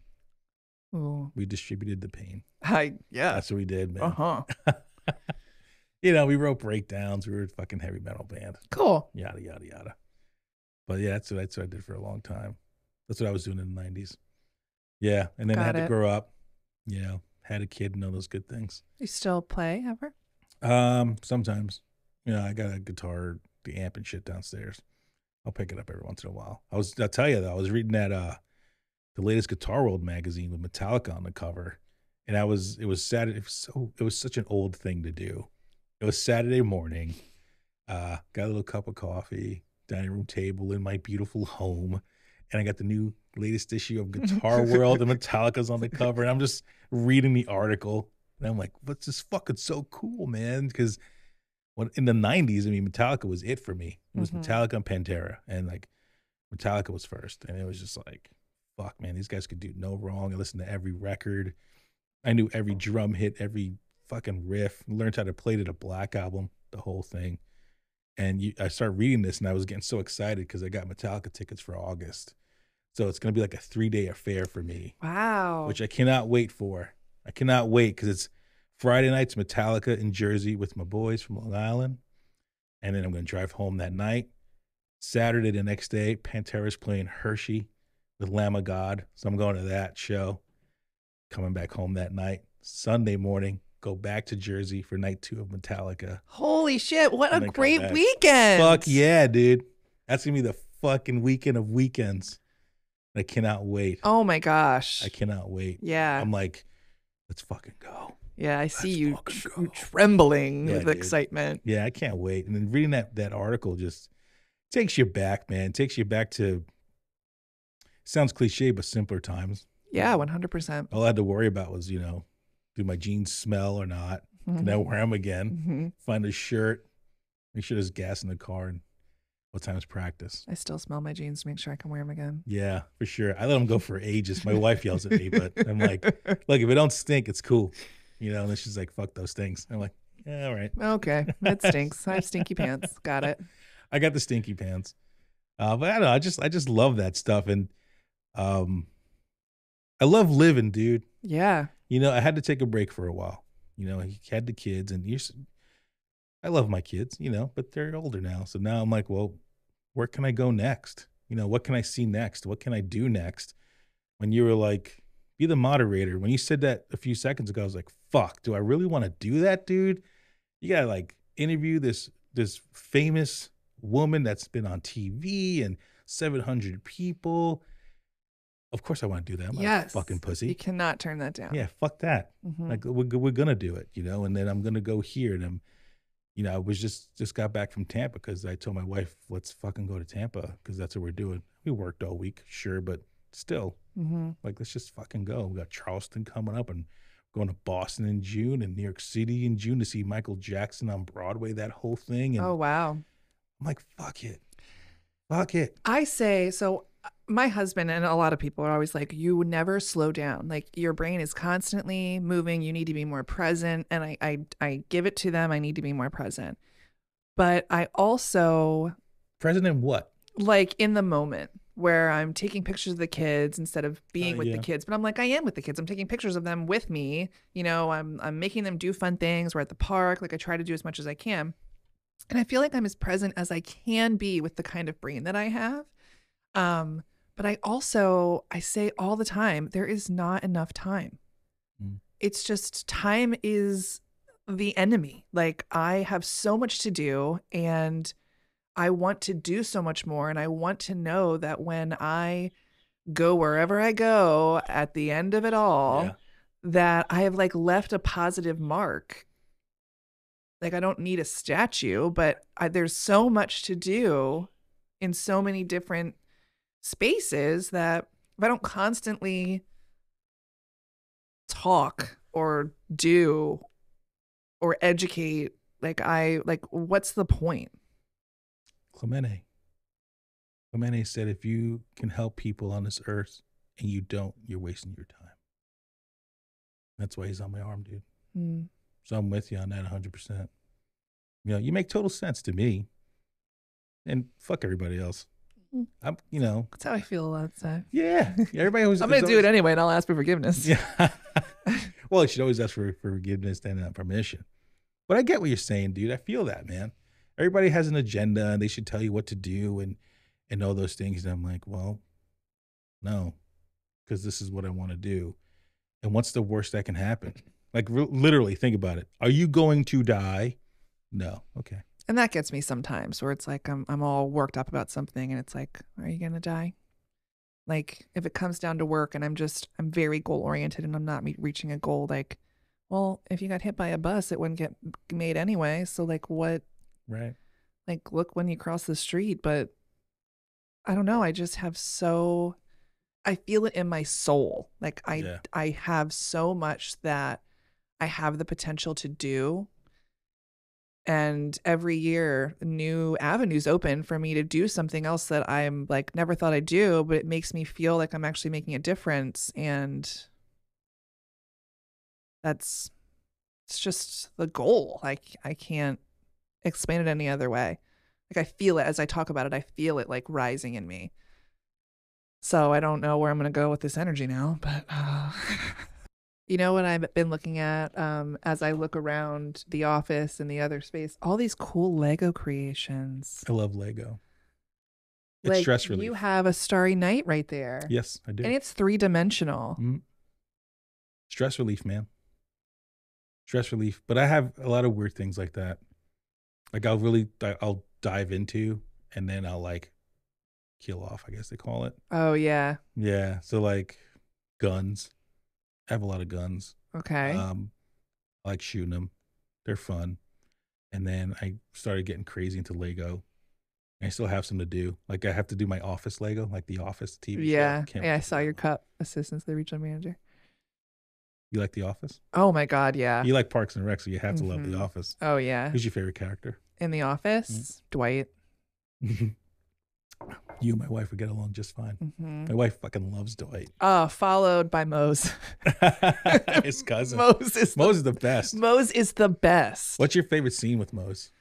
Ooh. We distributed the pain. Yeah. That's what we did, man. Uh-huh. We wrote breakdowns. We were a fucking heavy metal band. Cool. Yada, yada, yada. But yeah, that's what I did for a long time. That's what I was doing in the 90s. Yeah. And then I had to grow up, had a kid and all those good things. You still play ever? Sometimes. I got a guitar, the amp and shit downstairs. I'll pick it up every once in a while. I'll tell you though, I was reading that the latest Guitar World magazine with Metallica on the cover. And it was Saturday. It was such an old thing to do. It was Saturday morning. Got a little cup of coffee, dining room table in my beautiful home. And I got the latest issue of Guitar World, and Metallica's on the cover. And I'm just reading the article. And I'm like, what's this fucking so cool, man? Because in the 90s, Metallica was it for me. It was Metallica and Pantera. And like, Metallica was first. And it was just like, fuck, man, these guys could do no wrong. I listened to every record. I knew every drum hit, every fucking riff. Learned how to play to the Black Album, the whole thing. And I started reading this, and I was getting so excited because I got Metallica tickets for August. So it's going to be like a 3-day affair for me. Wow. Which I cannot wait for. I cannot wait, because it's Friday nights Metallica in Jersey with my boys from Long Island. And then I'm going to drive home that night. Saturday, the next day, Pantera's playing Hershey with Lamb of God. So I'm going to that show. Coming back home that night. Sunday morning, go back to Jersey for night 2 of Metallica. Holy shit, what a great weekend. Fuck yeah, dude. That's going to be the fucking weekend of weekends. I cannot wait. Oh my gosh. I cannot wait. Yeah. I'm like, let's fucking go. Yeah, I see you trembling with excitement. Yeah, I can't wait. And then reading that article just takes you back, man. Takes you back to, sounds cliche, but simpler times. Yeah, 100%. All I had to worry about was, do my jeans smell or not? Can I wear them again? Find a shirt, make sure there's gas in the car, and what time is practice? I still smell my jeans to make sure I can wear them again. Yeah, for sure. I let them go for ages. My wife yells at me, but I'm like, look, if it don't stink, it's cool. And then she's like, fuck those things. I'm like, yeah, all right. Okay, that stinks. I have stinky pants. Got it. I got the stinky pants. But I don't know. I just love that stuff. And I love living, dude. Yeah. I had to take a break for a while. He had the kids, and I love my kids, but they're older now. So now I'm like, well, where can I go next? What can I see next? What can I do next? When you were like, be the moderator. When you said that a few seconds ago, I was like, fuck, do I really want to do that, dude? You got to like interview this famous woman that's been on TV and 700 people. Of course I want to do that. I'm not a Yes. fucking You pussy. cannot turn that down. Yeah, fuck that. Mhm. Like we're gonna do it, you know. And then I'm gonna go here, and I was just got back from Tampa because I told my wife, let's fucking go to Tampa because that's what we're doing. We worked all week, sure, but still, Mhm. like, let's just fucking go. We got Charleston coming up and going to Boston in June and New York City in June to see Michael Jackson on Broadway, that whole thing. And Oh, wow. I'm like, fuck it. Fuck it. I say, so my husband and a lot of people are always like, you would never slow down. Like your brain is constantly moving. You need to be more present. And I give it to them. I need to be more present. But I also President what? like in the moment where I'm taking pictures of the kids instead of being with the kids. But I'm like, I am with the kids. I'm taking pictures of them with me. You know, I'm making them do fun things. We're at the park. Like I try to do as much as I can. And I feel like I'm as present as I can be with the kind of brain that I have. But I say all the time, there is not enough time. It's just time is the enemy. Like I have so much to do and I want to do so much more. And I want to know that when I go wherever I go at the end of it all, that I have like left a positive mark. Like I don't need a statue, but there's so much to do in so many different spaces that if I don't constantly talk or do or educate, like what's the point? Clemente said, if you can help people on this earth and you don't, you're wasting your time. That's why he's on my arm, dude. So I'm with you on that 100%. You know, you make total sense to me. And fuck everybody else. I'm, That's how I feel a lot of time. Yeah. Everybody who's I'm going to do it anyway and I'll ask for forgiveness. Yeah. Well, you should always ask for forgiveness and permission. But I get what you're saying, dude. I feel that, man. Everybody has an agenda and they should tell you what to do and all those things. And I'm like, well, no, because this is what I want to do. And what's the worst that can happen? Like literally think about it. Are you going to die? No. Okay. And that gets me sometimes where it's like I'm all worked up about something and it's like, are you going to die? Like if it comes down to work and I'm very goal oriented and I'm not reaching a goal, like, well, if you got hit by a bus, it wouldn't get made anyway. So like what? Right. Like look when you cross the street, but I don't know. I just have I feel it in my soul. Like I have so much that I have the potential to do. And every year, new avenues open for me to do something else that I'm like never thought I'd do, but it makes me feel like I'm actually making a difference. And it's just the goal. Like I can't explain it any other way. Like I feel it as I talk about it. I feel it like rising in me. So I don't know where I'm going to go with this energy now, but you know what I've been looking at as I look around the office and the other space, all these cool Lego creations. I love Lego. It's like, stress relief. You have a Starry Night right there. Yes, I do. And it's 3-dimensional. Stress relief, man. Stress relief. But I have a lot of weird things like that. Like I'll dive into and then I'll like kill off, I guess they call it. Oh, yeah. Yeah. So like guns. I have a lot of guns. Okay. I like shooting them. They're fun. And then I started getting crazy into Lego. I still have some to do. Like I have to do my office Lego, like the Office TV. Yeah. Yeah, I saw your cup assistance, the regional manager. You like The Office? Oh my God, yeah. You like Parks and Rec, so you have to love The Office. Oh yeah. Who's your favorite character? In The Office? Dwight. You and my wife would get along just fine. My wife fucking loves Dwight. Followed by Mose. His cousin. Mose is the best. Mose is the best. What's your favorite scene with Mose?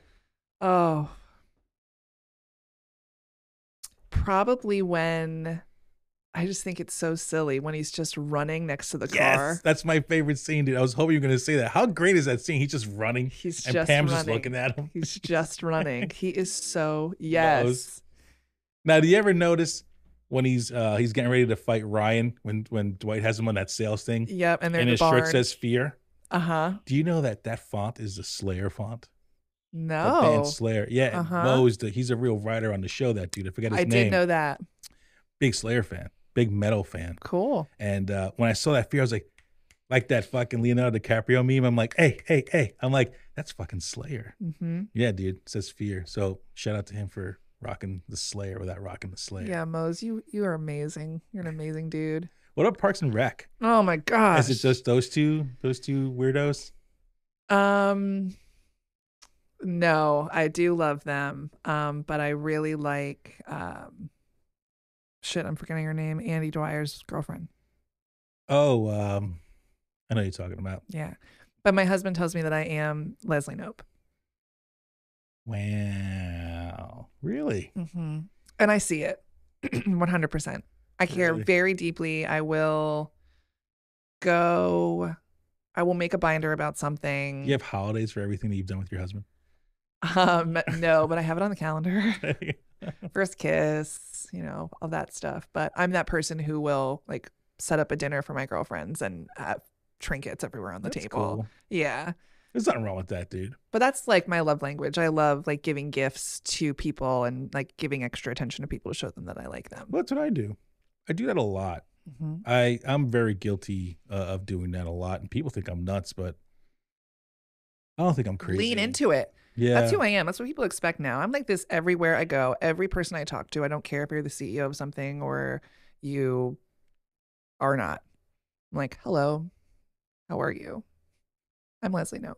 Oh. Probably when I just think it's so silly when he's just running next to the car. Yes, that's my favorite scene, dude. I was hoping you were going to say that. How great is that scene? He's just running. And Pam's just looking at him. He's just running. He is so, yes. Mose. Now, do you ever notice when he's getting ready to fight Ryan when Dwight has him on that sales thing? Yep, and his shirt says fear. Uh-huh. Do you know that font is the Slayer font? No. The band Slayer. Yeah, Mose, he's a real writer on the show, that dude. I forget his name. I did know that. Big Slayer fan. big metal fan. Cool. And when I saw that Fear, I was like that fucking Leonardo DiCaprio meme. I'm like, hey. I'm like, that's fucking Slayer. Mm-hmm. Yeah, dude. It says Fear. So shout out to him for rocking the Slayer without rocking the Slayer. Yeah, Mose, you are amazing. You're an amazing dude. What about Parks and Rec? Oh my gosh. Is it just those two weirdos? No, I do love them. But I really like shit, I'm forgetting her name. Andy Dwyer's girlfriend. Oh, I know what you're talking about. Yeah. But my husband tells me that I am Leslie Knope. Wow. Really? Mm-hmm. And I see it 100%. I care Really? very deeply. I will make a binder about something. You have holidays for everything that you've done with your husband? No, but I have it on the calendar. First kiss, all that stuff. But I'm that person who will like set up a dinner for my girlfriends and have trinkets everywhere on the That's table. cool. Yeah. There's nothing wrong with that, dude. But that's like my love language. I love like giving gifts to people and like giving extra attention to people to show them that I like them. Well, that's what I do. I do that a lot. Mm-hmm. I'm very guilty of doing that a lot, and people think I'm nuts, but I don't think I'm crazy. Lean into it. Yeah, that's who I am. That's what people expect now. I'm like this everywhere I go. Every person I talk to, I don't care if you're the CEO of something or you are not. I'm like, hello, how are you? I'm Leslie Knope.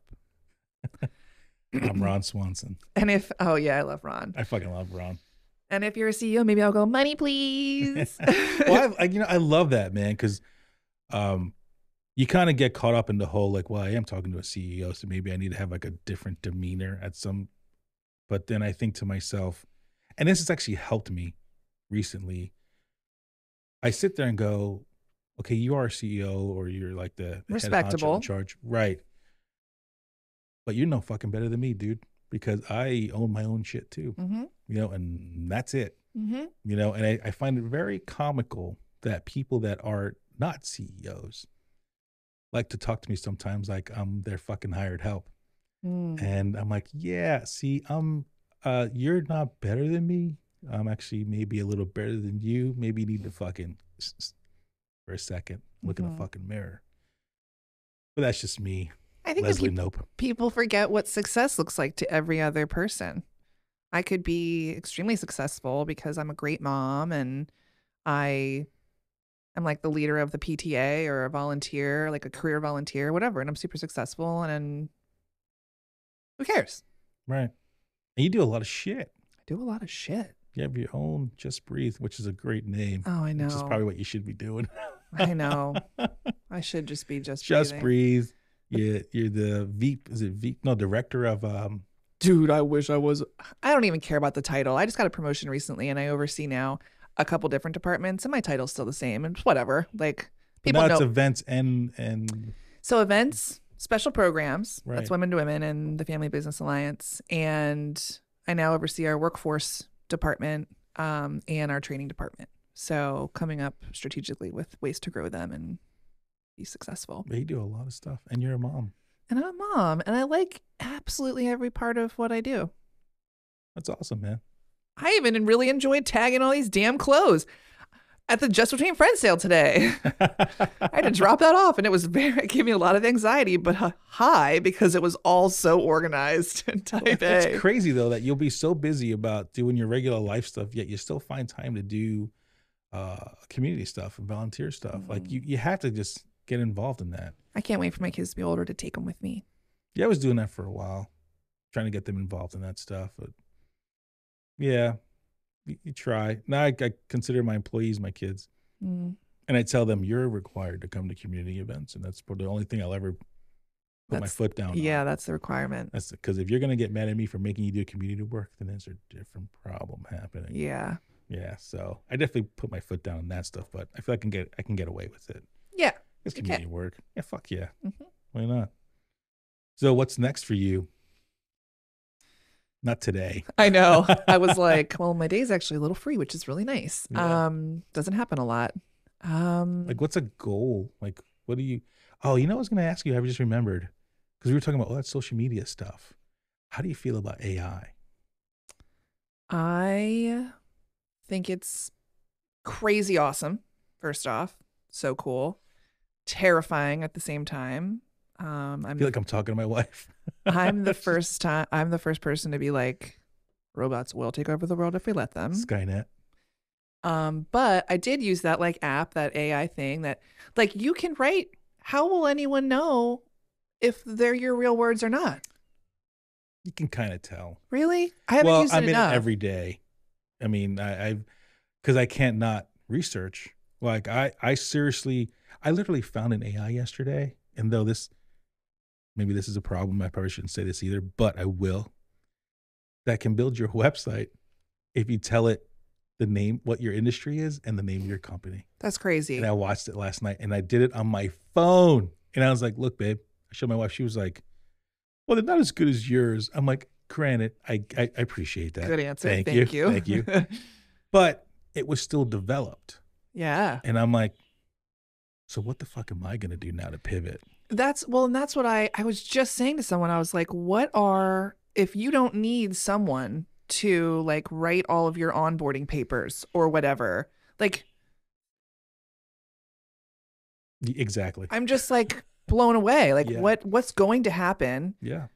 I'm Ron Swanson. And oh yeah, I love Ron. I fucking love Ron. And if you're a CEO, maybe I'll go, money, please. Well, I love that, man, because you kind of get caught up in the whole like, well, I am talking to a CEO, so maybe I need to have like a different demeanor at some. But then I think to myself, and this has actually helped me recently. I sit there and go, okay, you are a CEO or you're like the respectable head honcho in charge, right? But you're no fucking better than me, dude, because I own my own shit too, and that's it, and I find it very comical that people that are not CEOs like to talk to me sometimes like I'm their fucking hired help. And I'm like, yeah, see, you're not better than me. I'm actually maybe a little better than you. Maybe you need to fucking for a second look in the fucking mirror. But that's just me. I think Leslie Knope. People forget what success looks like to every other person. I could be extremely successful because I'm a great mom and I'm like the leader of the PTA or a volunteer, like a career volunteer, whatever. And I'm super successful and who cares? Right. And you do a lot of shit. I do a lot of shit. You have your own Just Breathe, which is a great name. Oh, I know. Which is probably what you should be doing. I know. I should just be Just Breathe. You're the director of Dude, I wish I was. I don't even care about the title. I just got a promotion recently and I oversee now a couple different departments and my title's still the same and whatever. Like people know. It's events and so events, special programs. Right. That's Women to Women and the Family Business Alliance. And I now oversee our workforce department and our training department. So coming up strategically with ways to grow them and be successful. You do a lot of stuff and you're a mom. And I'm a mom and I like absolutely every part of what I do. That's awesome, man. I even really enjoyed tagging all these damn clothes at the Just Between Friends sale today. I had to drop that off and it gave me a lot of anxiety, but high because it was all so organized and type A. It's crazy though that you'll be so busy about doing your regular life stuff, yet you still find time to do community stuff and volunteer stuff. Like you have to just get involved in that. I can't wait for my kids to be older to take them with me. Yeah, I was doing that for a while, trying to get them involved in that stuff. But yeah, you try. Now I consider my employees my kids. And I tell them, you're required to come to community events. And that's the only thing I'll ever put my foot down on. Yeah, that's the requirement. That's because if you're going to get mad at me for making you do community work, then there's a different problem happening. Yeah. Yeah. So I definitely put my foot down on that stuff, but I feel like I can get away with it. Yeah. It's community work. Yeah, fuck yeah. Why not? So what's next for you? Not today. I know. I was like, well, my day's actually a little free, which is really nice. Yeah. Doesn't happen a lot. Like what's a goal? Like what do you, I was going to ask you, I just remembered because we were talking about all that social media stuff. How do you feel about AI? I think it's crazy awesome. First off, so cool. Terrifying at the same time. I feel like I'm talking to my wife. I'm the first person to be like, robots will take over the world if we let them. Skynet. But I did use that like app, that AI thing that like you can write. How will anyone know if they're your real words or not? You can kind of tell. Really? I haven't used it I'm enough. in it every day. I mean, because I can't not research. Like I seriously, I literally found an AI yesterday, and though maybe this is a problem, I probably shouldn't say this either, but I will. That can build your website if you tell it the name, what your industry is, and the name of your company. That's crazy. And I watched it last night, and I did it on my phone. And I was like, "Look, babe." I showed my wife. She was like, "Well, they're not as good as yours." I'm like, "Granted, I appreciate that. Good answer. Thank you. you. Thank you." But it was still developed. Yeah. And I'm like, so what the fuck am I going to do now to pivot? That's what I was just saying to someone. I was like, if you don't need someone to like write all of your onboarding papers or whatever, like, Exactly. I'm just like blown away. Like Yeah. what's going to happen? Yeah.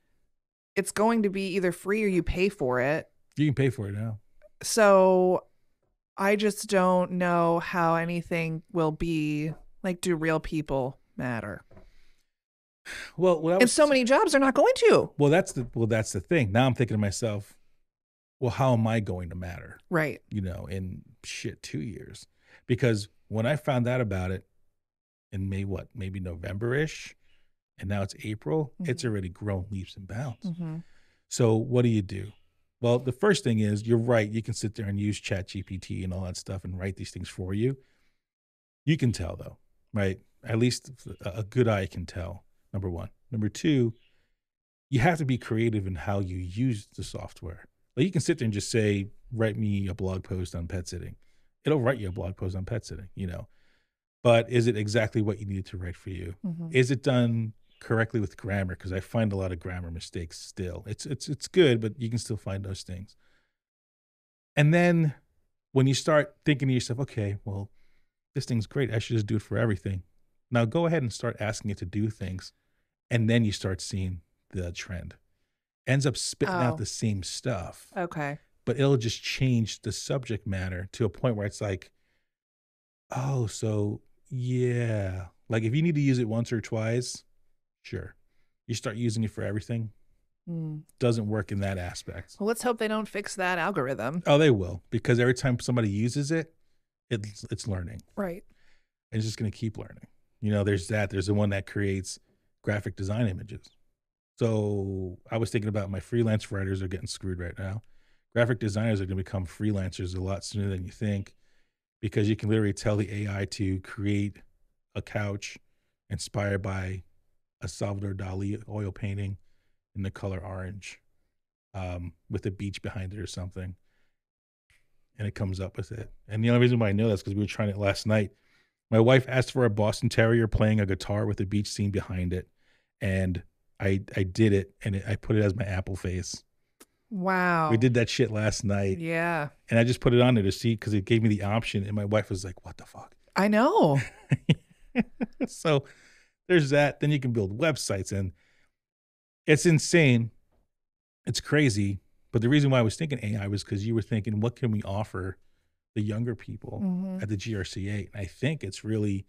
It's going to be either free or you pay for it. You can pay for it now. So I just don't know how anything will be like, do real people matter? Well, and so many jobs are not going to. Well, that's the thing. Now I'm thinking to myself, well, how am I going to matter? Right. In 2 years. Because when I found out about it in maybe November-ish, and now it's April, it's already grown leaps and bounds. So what do you do? Well, the first thing is, you're right. You can sit there and use ChatGPT and all that stuff and write these things for you. You can tell, though, right? At least a good eye can tell, number one. Number two, you have to be creative in how you use the software. Like, you can sit there and just say, write me a blog post on pet sitting. It'll write you a blog post on pet sitting, But is it exactly what you need to write for you? Is it done correctly with grammar? Because I find a lot of grammar mistakes still. It's good, but you can still find those things. And then when you start thinking to yourself, okay, well, this thing's great. I should just do it for everything. Now go ahead and start asking it to do things. And then you start seeing the trend. Ends up spitting out the same stuff. Okay. But it'll just change the subject matter to a point where it's like, oh, so yeah. Like, if you need to use it once or twice, sure. You start using it for everything. Doesn't work in that aspect. Well, let's hope they don't fix that algorithm. Oh, they will, because every time somebody uses it, it's learning. Right. And it's just going to keep learning. There's that. There's the one that creates graphic design images. So I was thinking about my freelance writers are getting screwed right now. Graphic designers are going to become freelancers a lot sooner than you think, because you can literally tell the AI to create a couch inspired by a Salvador Dali oil painting in the color orange, with a beach behind it or something. And it comes up with it. And the only reason why I know that's because we were trying it last night. My wife asked for a Boston Terrier playing a guitar with a beach scene behind it. And I did it, and I put it as my Apple face. Wow. We did that shit last night. Yeah. And I just put it on there to see, because it gave me the option. And my wife was like, what the fuck? I know. So there's that. Then you can build websites, and it's insane. It's crazy. But the reason why I was thinking AI was because you were thinking, what can we offer the younger people at the GRCA? And I think it's really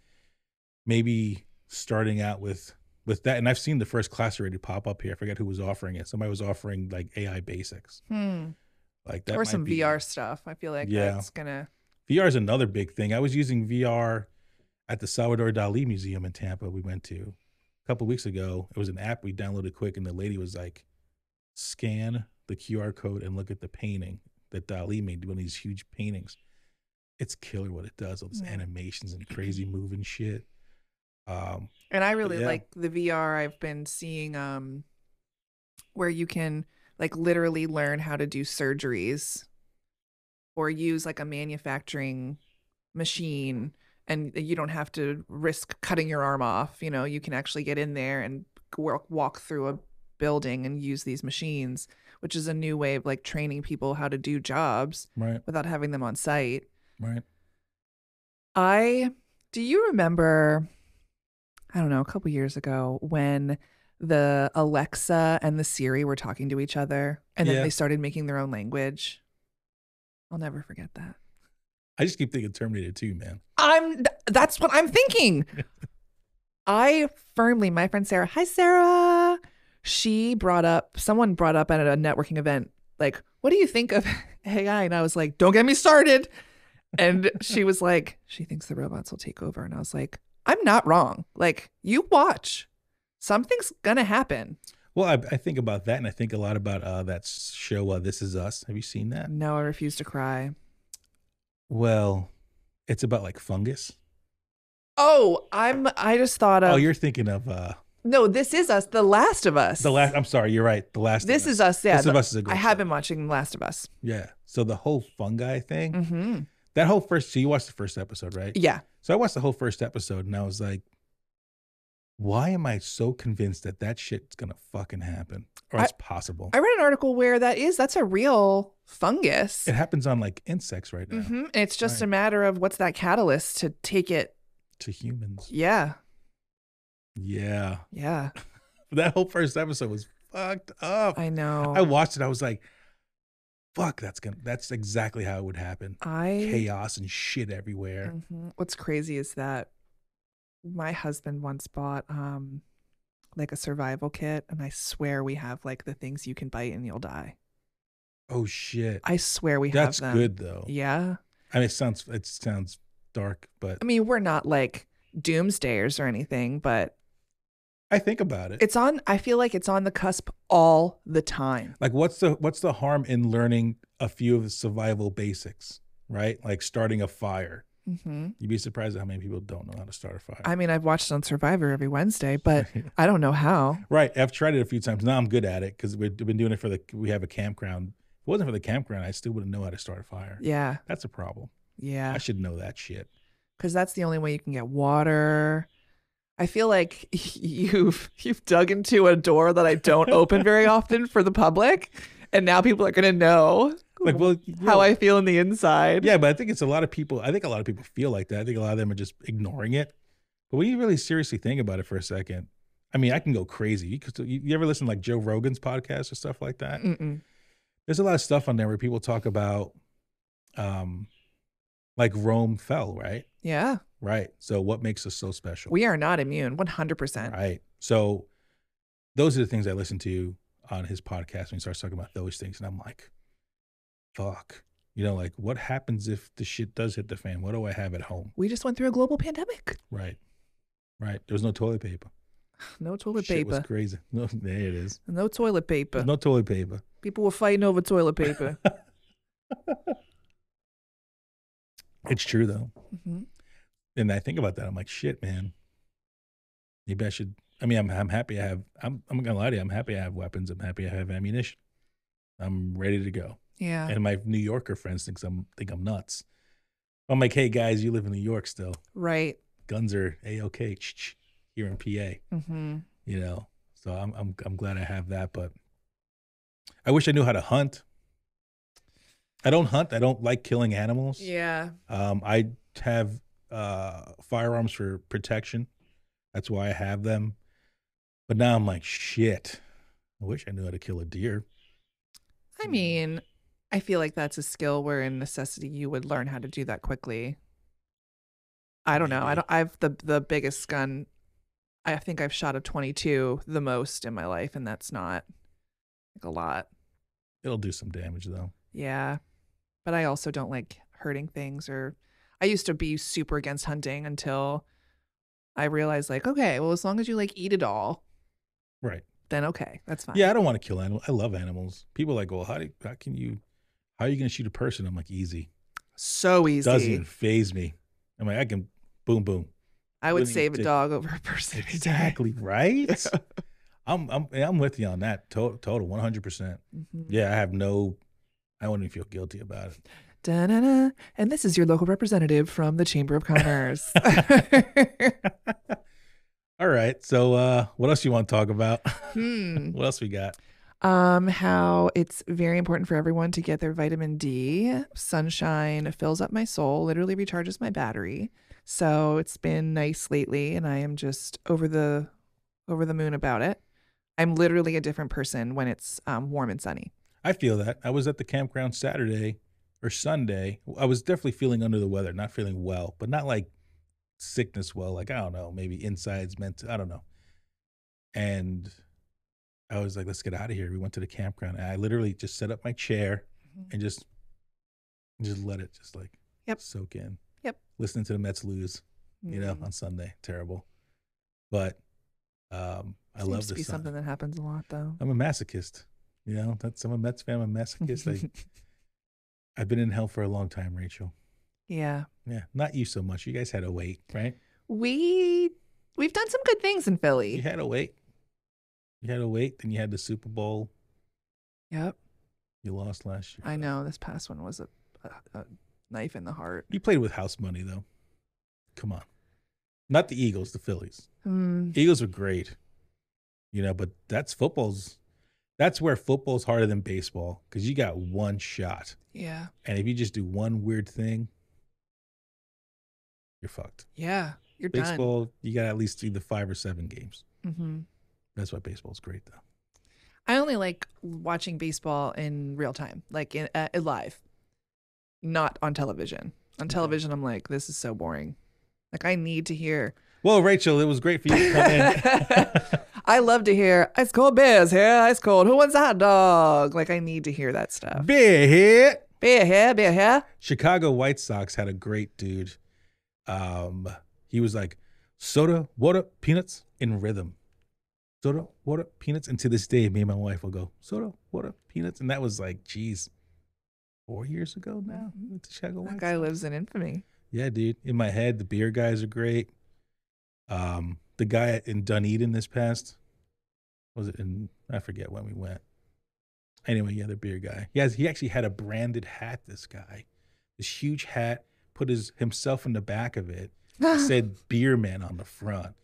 maybe starting out with that. And I've seen the first class already pop up here. I forget who was offering it. Somebody was offering like AI basics. Like that. Or some VR stuff. I feel like that's gonna. VR is another big thing. I was using VR at the Salvador Dali Museum in Tampa we went to a couple of weeks ago. It was an app we downloaded quick, and the lady was like, scan the QR code and look at the painting that Dali made, one of these huge paintings. It's killer what it does, all these animations and crazy moving shit. And I really like the VR I've been seeing, where you can like literally learn how to do surgeries or use like a manufacturing machine, and you don't have to risk cutting your arm off. You can actually get in there and walk through a building and use these machines, which is a new way of like training people how to do jobs right without having them on site. right I Do you remember, I don't know, a couple years ago when the Alexa and the Siri were talking to each other and then Yeah. they started making their own language? I'll never forget that. I just keep thinking Terminator 2, man. That's what I'm thinking. My friend Sarah, hi Sarah. Someone brought up at a networking event, like, what do you think of AI? And I was like, don't get me started. And she was like, she thinks the robots will take over. And I was like, I'm not wrong. Like, you watch. Something's gonna happen. Well, I think about that, and I think a lot about that show, This Is Us. Have you seen that? No, I refuse to cry. Well, it's about like fungus. Oh, I just thought of. Oh, you're thinking of No, This Is Us, The Last of Us. I'm sorry, you're right. The Last This of Us. Is Us, yeah. This Is Us is a great I show. have been watching The Last of Us. Yeah. So the whole fungi thing, Mm-hmm. that whole so you watched the first episode, right? Yeah. So I watched the whole first episode and I was like, why am I so convinced that that shit's going to fucking happen? Or it's possible. I read an article where that's a real fungus. It happens on like insects right now. Mm-hmm. And it's just Right. a matter of what's that catalyst to take it. To humans. Yeah. Yeah. Yeah. That whole first episode was fucked up. I know. I watched it. I was like, fuck, that's exactly how it would happen. Chaos and shit everywhere. Mm-hmm. What's crazy is that my husband once bought like a survival kit, and I swear we have like the things you can bite and you'll die. Oh shit. I swear we That's have them. good though. Yeah. I mean, it sounds dark, but I mean, we're not like doomsdayers or anything, but I think about it. I feel like it's on the cusp all the time. Like what's the harm in learning a few of the survival basics, right? Like starting a fire. Mm-hmm. You'd be surprised at how many people don't know how to start a fire. I mean, I've watched on Survivor every Wednesday, but I don't know how. Right. I've tried it a few times. Now I'm good at it because we've been doing it we have a campground. If it wasn't for the campground, I still wouldn't know how to start a fire. Yeah. That's a problem. Yeah. I should know that shit. Because that's the only way you can get water. I feel like you've dug into a door that I don't open very often for the public, and now people are gonna know how I feel in the inside. Yeah, but I think it's a lot of people. I think a lot of people feel like that. I think a lot of them are just ignoring it. But when you really seriously think about it for a second, I mean, I can go crazy. You ever listen to like Joe Rogan's podcast or stuff like that? Mm-mm. There's a lot of stuff on there where people talk about, like Rome fell, right? Yeah. Right. So what makes us so special? We are not immune, 100%. Right. So those are the things I listen to on his podcast when he starts talking about those things. And I'm like, fuck. You know, like what happens if the shit does hit the fan? What do I have at home? We just went through a global pandemic. Right. Right. There was no toilet paper. No toilet Shit paper. was crazy. No, there it is. No toilet paper. There's no toilet paper. People were fighting over toilet paper. It's true though. Mm-hmm. And I think about that. I'm like, shit, man. Maybe I should. I mean, I'm happy I have. I'm not gonna lie to you. I'm happy I have weapons. I'm happy I have ammunition. I'm ready to go. Yeah. And my New Yorker friends think I'm nuts. I'm like, hey guys, you live in New York still. Right. Guns are A-OK here in PA. Mm-hmm. You know, so I'm glad I have that. But I wish I knew how to hunt. I don't hunt. I don't like killing animals. Yeah. I have firearms for protection. That's why I have them. But now I'm like, shit. I wish I knew how to kill a deer. I mean, I feel like that's a skill where in necessity you would learn how to do that quickly. I don't know. I've the biggest gun. I think I've shot a 22 the most in my life, and that's not like a lot. It'll do some damage though. Yeah. But I also don't like hurting things, or I used to be super against hunting until I realized like, okay, well, as long as you like eat it all, right, then okay, that's fine. Yeah, I don't want to kill animals. I love animals. People are like, well, how are you going to shoot a person? I'm like, easy. So easy. Doesn't even faze me. I'm like, I can boom, boom. I would save a dog over a person. Exactly, right? I'm with you on that. Total 100%. Mm-hmm. Yeah, I wouldn't even feel guilty about it. Da-na-na. And this is your local representative from the Chamber of Commerce. All right. So what else you want to talk about? What else we got? How it's very important for everyone to get their vitamin D. Sunshine fills up my soul, literally recharges my battery. So it's been nice lately, and I am just over the moon about it. I'm literally a different person when it's warm and sunny. I feel that. I was at the campground Saturday or Sunday. I was definitely feeling under the weather, not feeling well, but not like sickness well. Like, I don't know, maybe insides meant to, I don't know. And I was like, let's get out of here. We went to the campground, and I literally just set up my chair and just let it just like soak in. Yep. Listening to the Mets lose, on Sunday. Terrible. But I Seems love to the be sun. something that happens a lot, though. I'm a masochist. I'm a Mets fan. I'm a masochist. I've been in hell for a long time, Rachel. Yeah. Yeah. Not you so much. You guys had to wait, right? We've done some good things in Philly. You had to wait. Then you had the Super Bowl. Yep. You lost last year. I know. This past one was a knife in the heart. You played with house money, though. Come on. Not the Eagles, the Phillies. Eagles were great. But that's where football's harder than baseball, because you got one shot. Yeah. And if you just do one weird thing, you're fucked. Yeah. You're Baseball, done. you got at least either 5 or 7 games. Mm-hmm. That's why baseball's great, though. I only like watching baseball in real time, like in live, not on television. On television, I'm like, this is so boring. Like, I need to hear. Well, Rachel, it was great for you to come in. I love to hear ice cold beers here, ice cold. Who wants a hot dog? Like, I need to hear that stuff. Beer here. Beer here, beer here. Chicago White Sox had a great dude. He was like, soda, water, peanuts in rhythm. Soda, water, peanuts. And to this day, me and my wife will go, soda, water, peanuts. And that was like, geez, 4 years ago now. We went to Chicago White That guy lives in infamy. Yeah, dude. In my head, the beer guys are great. The guy in Dunedin this past, I forget when we went. Anyway, yeah, the beer guy. He actually had a branded hat, this guy. This huge hat, put himself in the back of it. It said beer man on the front.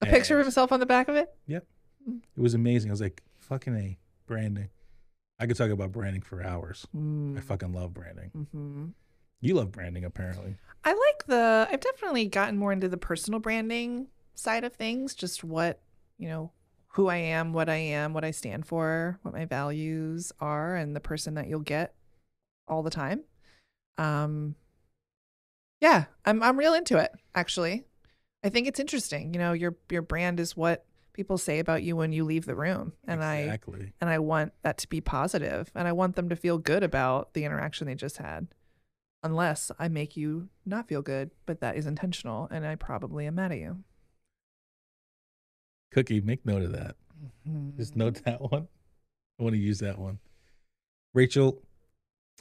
A picture of himself on the back of it? Yep. It was amazing. I was like, fucking A, branding. I could talk about branding for hours. I fucking love branding. Mm-hmm. You love branding, apparently. I've definitely gotten more into the personal branding side of things, just what, who I am, what I stand for, what my values are, and the person that you'll get all the time. Yeah, I'm real into it, actually. I think it's interesting. Your brand is what people say about you when you leave the room. And Exactly. I want that to be positive, and I want them to feel good about the interaction they just had. Unless I make you not feel good, but that is intentional, and I probably am mad at you. Cookie, make note of that. Mm-hmm. Just note that one. I want to use that one. Rachel,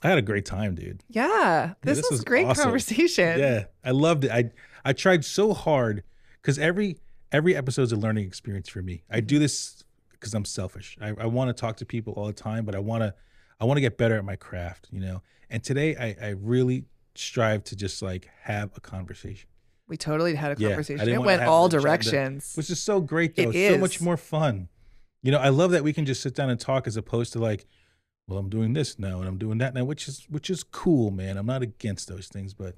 I had a great time, dude. Yeah, this was great awesome conversation. Yeah, I loved it. I tried so hard, because every episode's a learning experience for me. I do this because I'm selfish. I want to talk to people all the time, but I want to get better at my craft, And today I really strive to just like have a conversation. We totally had a conversation. It went all directions. Which is so great, though. It's so much more fun. I love that we can just sit down and talk, as opposed to like, well, I'm doing this now and I'm doing that now, which is cool, man. I'm not against those things, but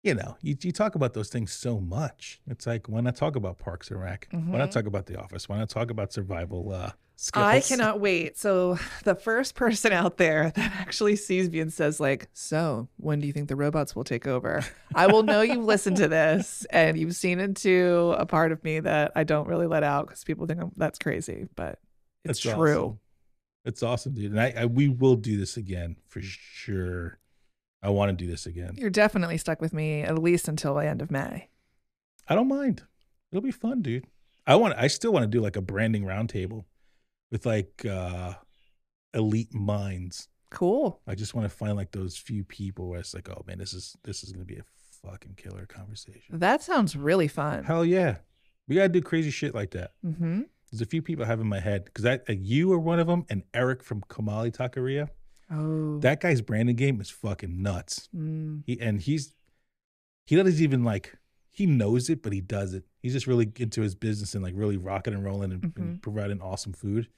you talk about those things so much. It's like, why not talk about Parks and Rec? Mm-hmm. Why not talk about The Office? Why not talk about survival skills? I cannot wait. So the first person out there that actually sees me and says like, so when do you think the robots will take over? I will know you've listened to this and you've seen into a part of me that I don't really let out, because people think that's crazy, but it's true. Awesome. It's awesome, dude. And we will do this again for sure. I want to do this again. You're definitely stuck with me at least until the end of May. I don't mind. It'll be fun, dude. I still want to do like a branding roundtable with like elite minds. Cool. I just want to find like those few people where it's like, oh man, this is going to be a fucking killer conversation. That sounds really fun. Hell yeah. We got to do crazy shit like that. Mm-hmm. There's a few people I have in my head, because you are one of them, and Eric from Kamali Taqueria. Oh, that guy's branding game is fucking nuts. He doesn't even like, he knows it, but he does it. He's just really into his business and like really rocking and rolling and providing awesome food.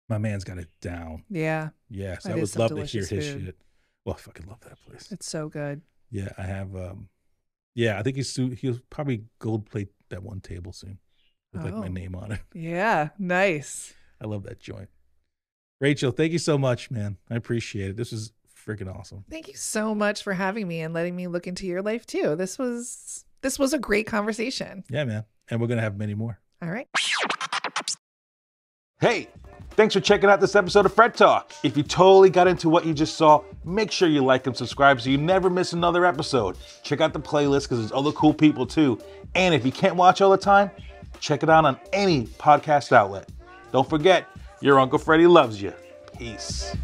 My man's got it down. Yeah. Yeah. So I would love to hear his shit. Well, I fucking love that place. It's so good. Yeah. I have Yeah, I think he'll probably gold plate that one table soon with like my Oh. name on it. Yeah, nice. I love that joint. Rachel, thank you so much, man. I appreciate it. This was freaking awesome. Thank you so much for having me and letting me look into your life too. This was a great conversation. Yeah, man. And we're going to have many more. All right. Hey, thanks for checking out this episode of Fred Talk. If you totally got into what you just saw, make sure you like and subscribe so you never miss another episode. Check out the playlist because there's other cool people too. And if you can't watch all the time, check it out on any podcast outlet. Don't forget, your Uncle Freddie loves you. Peace.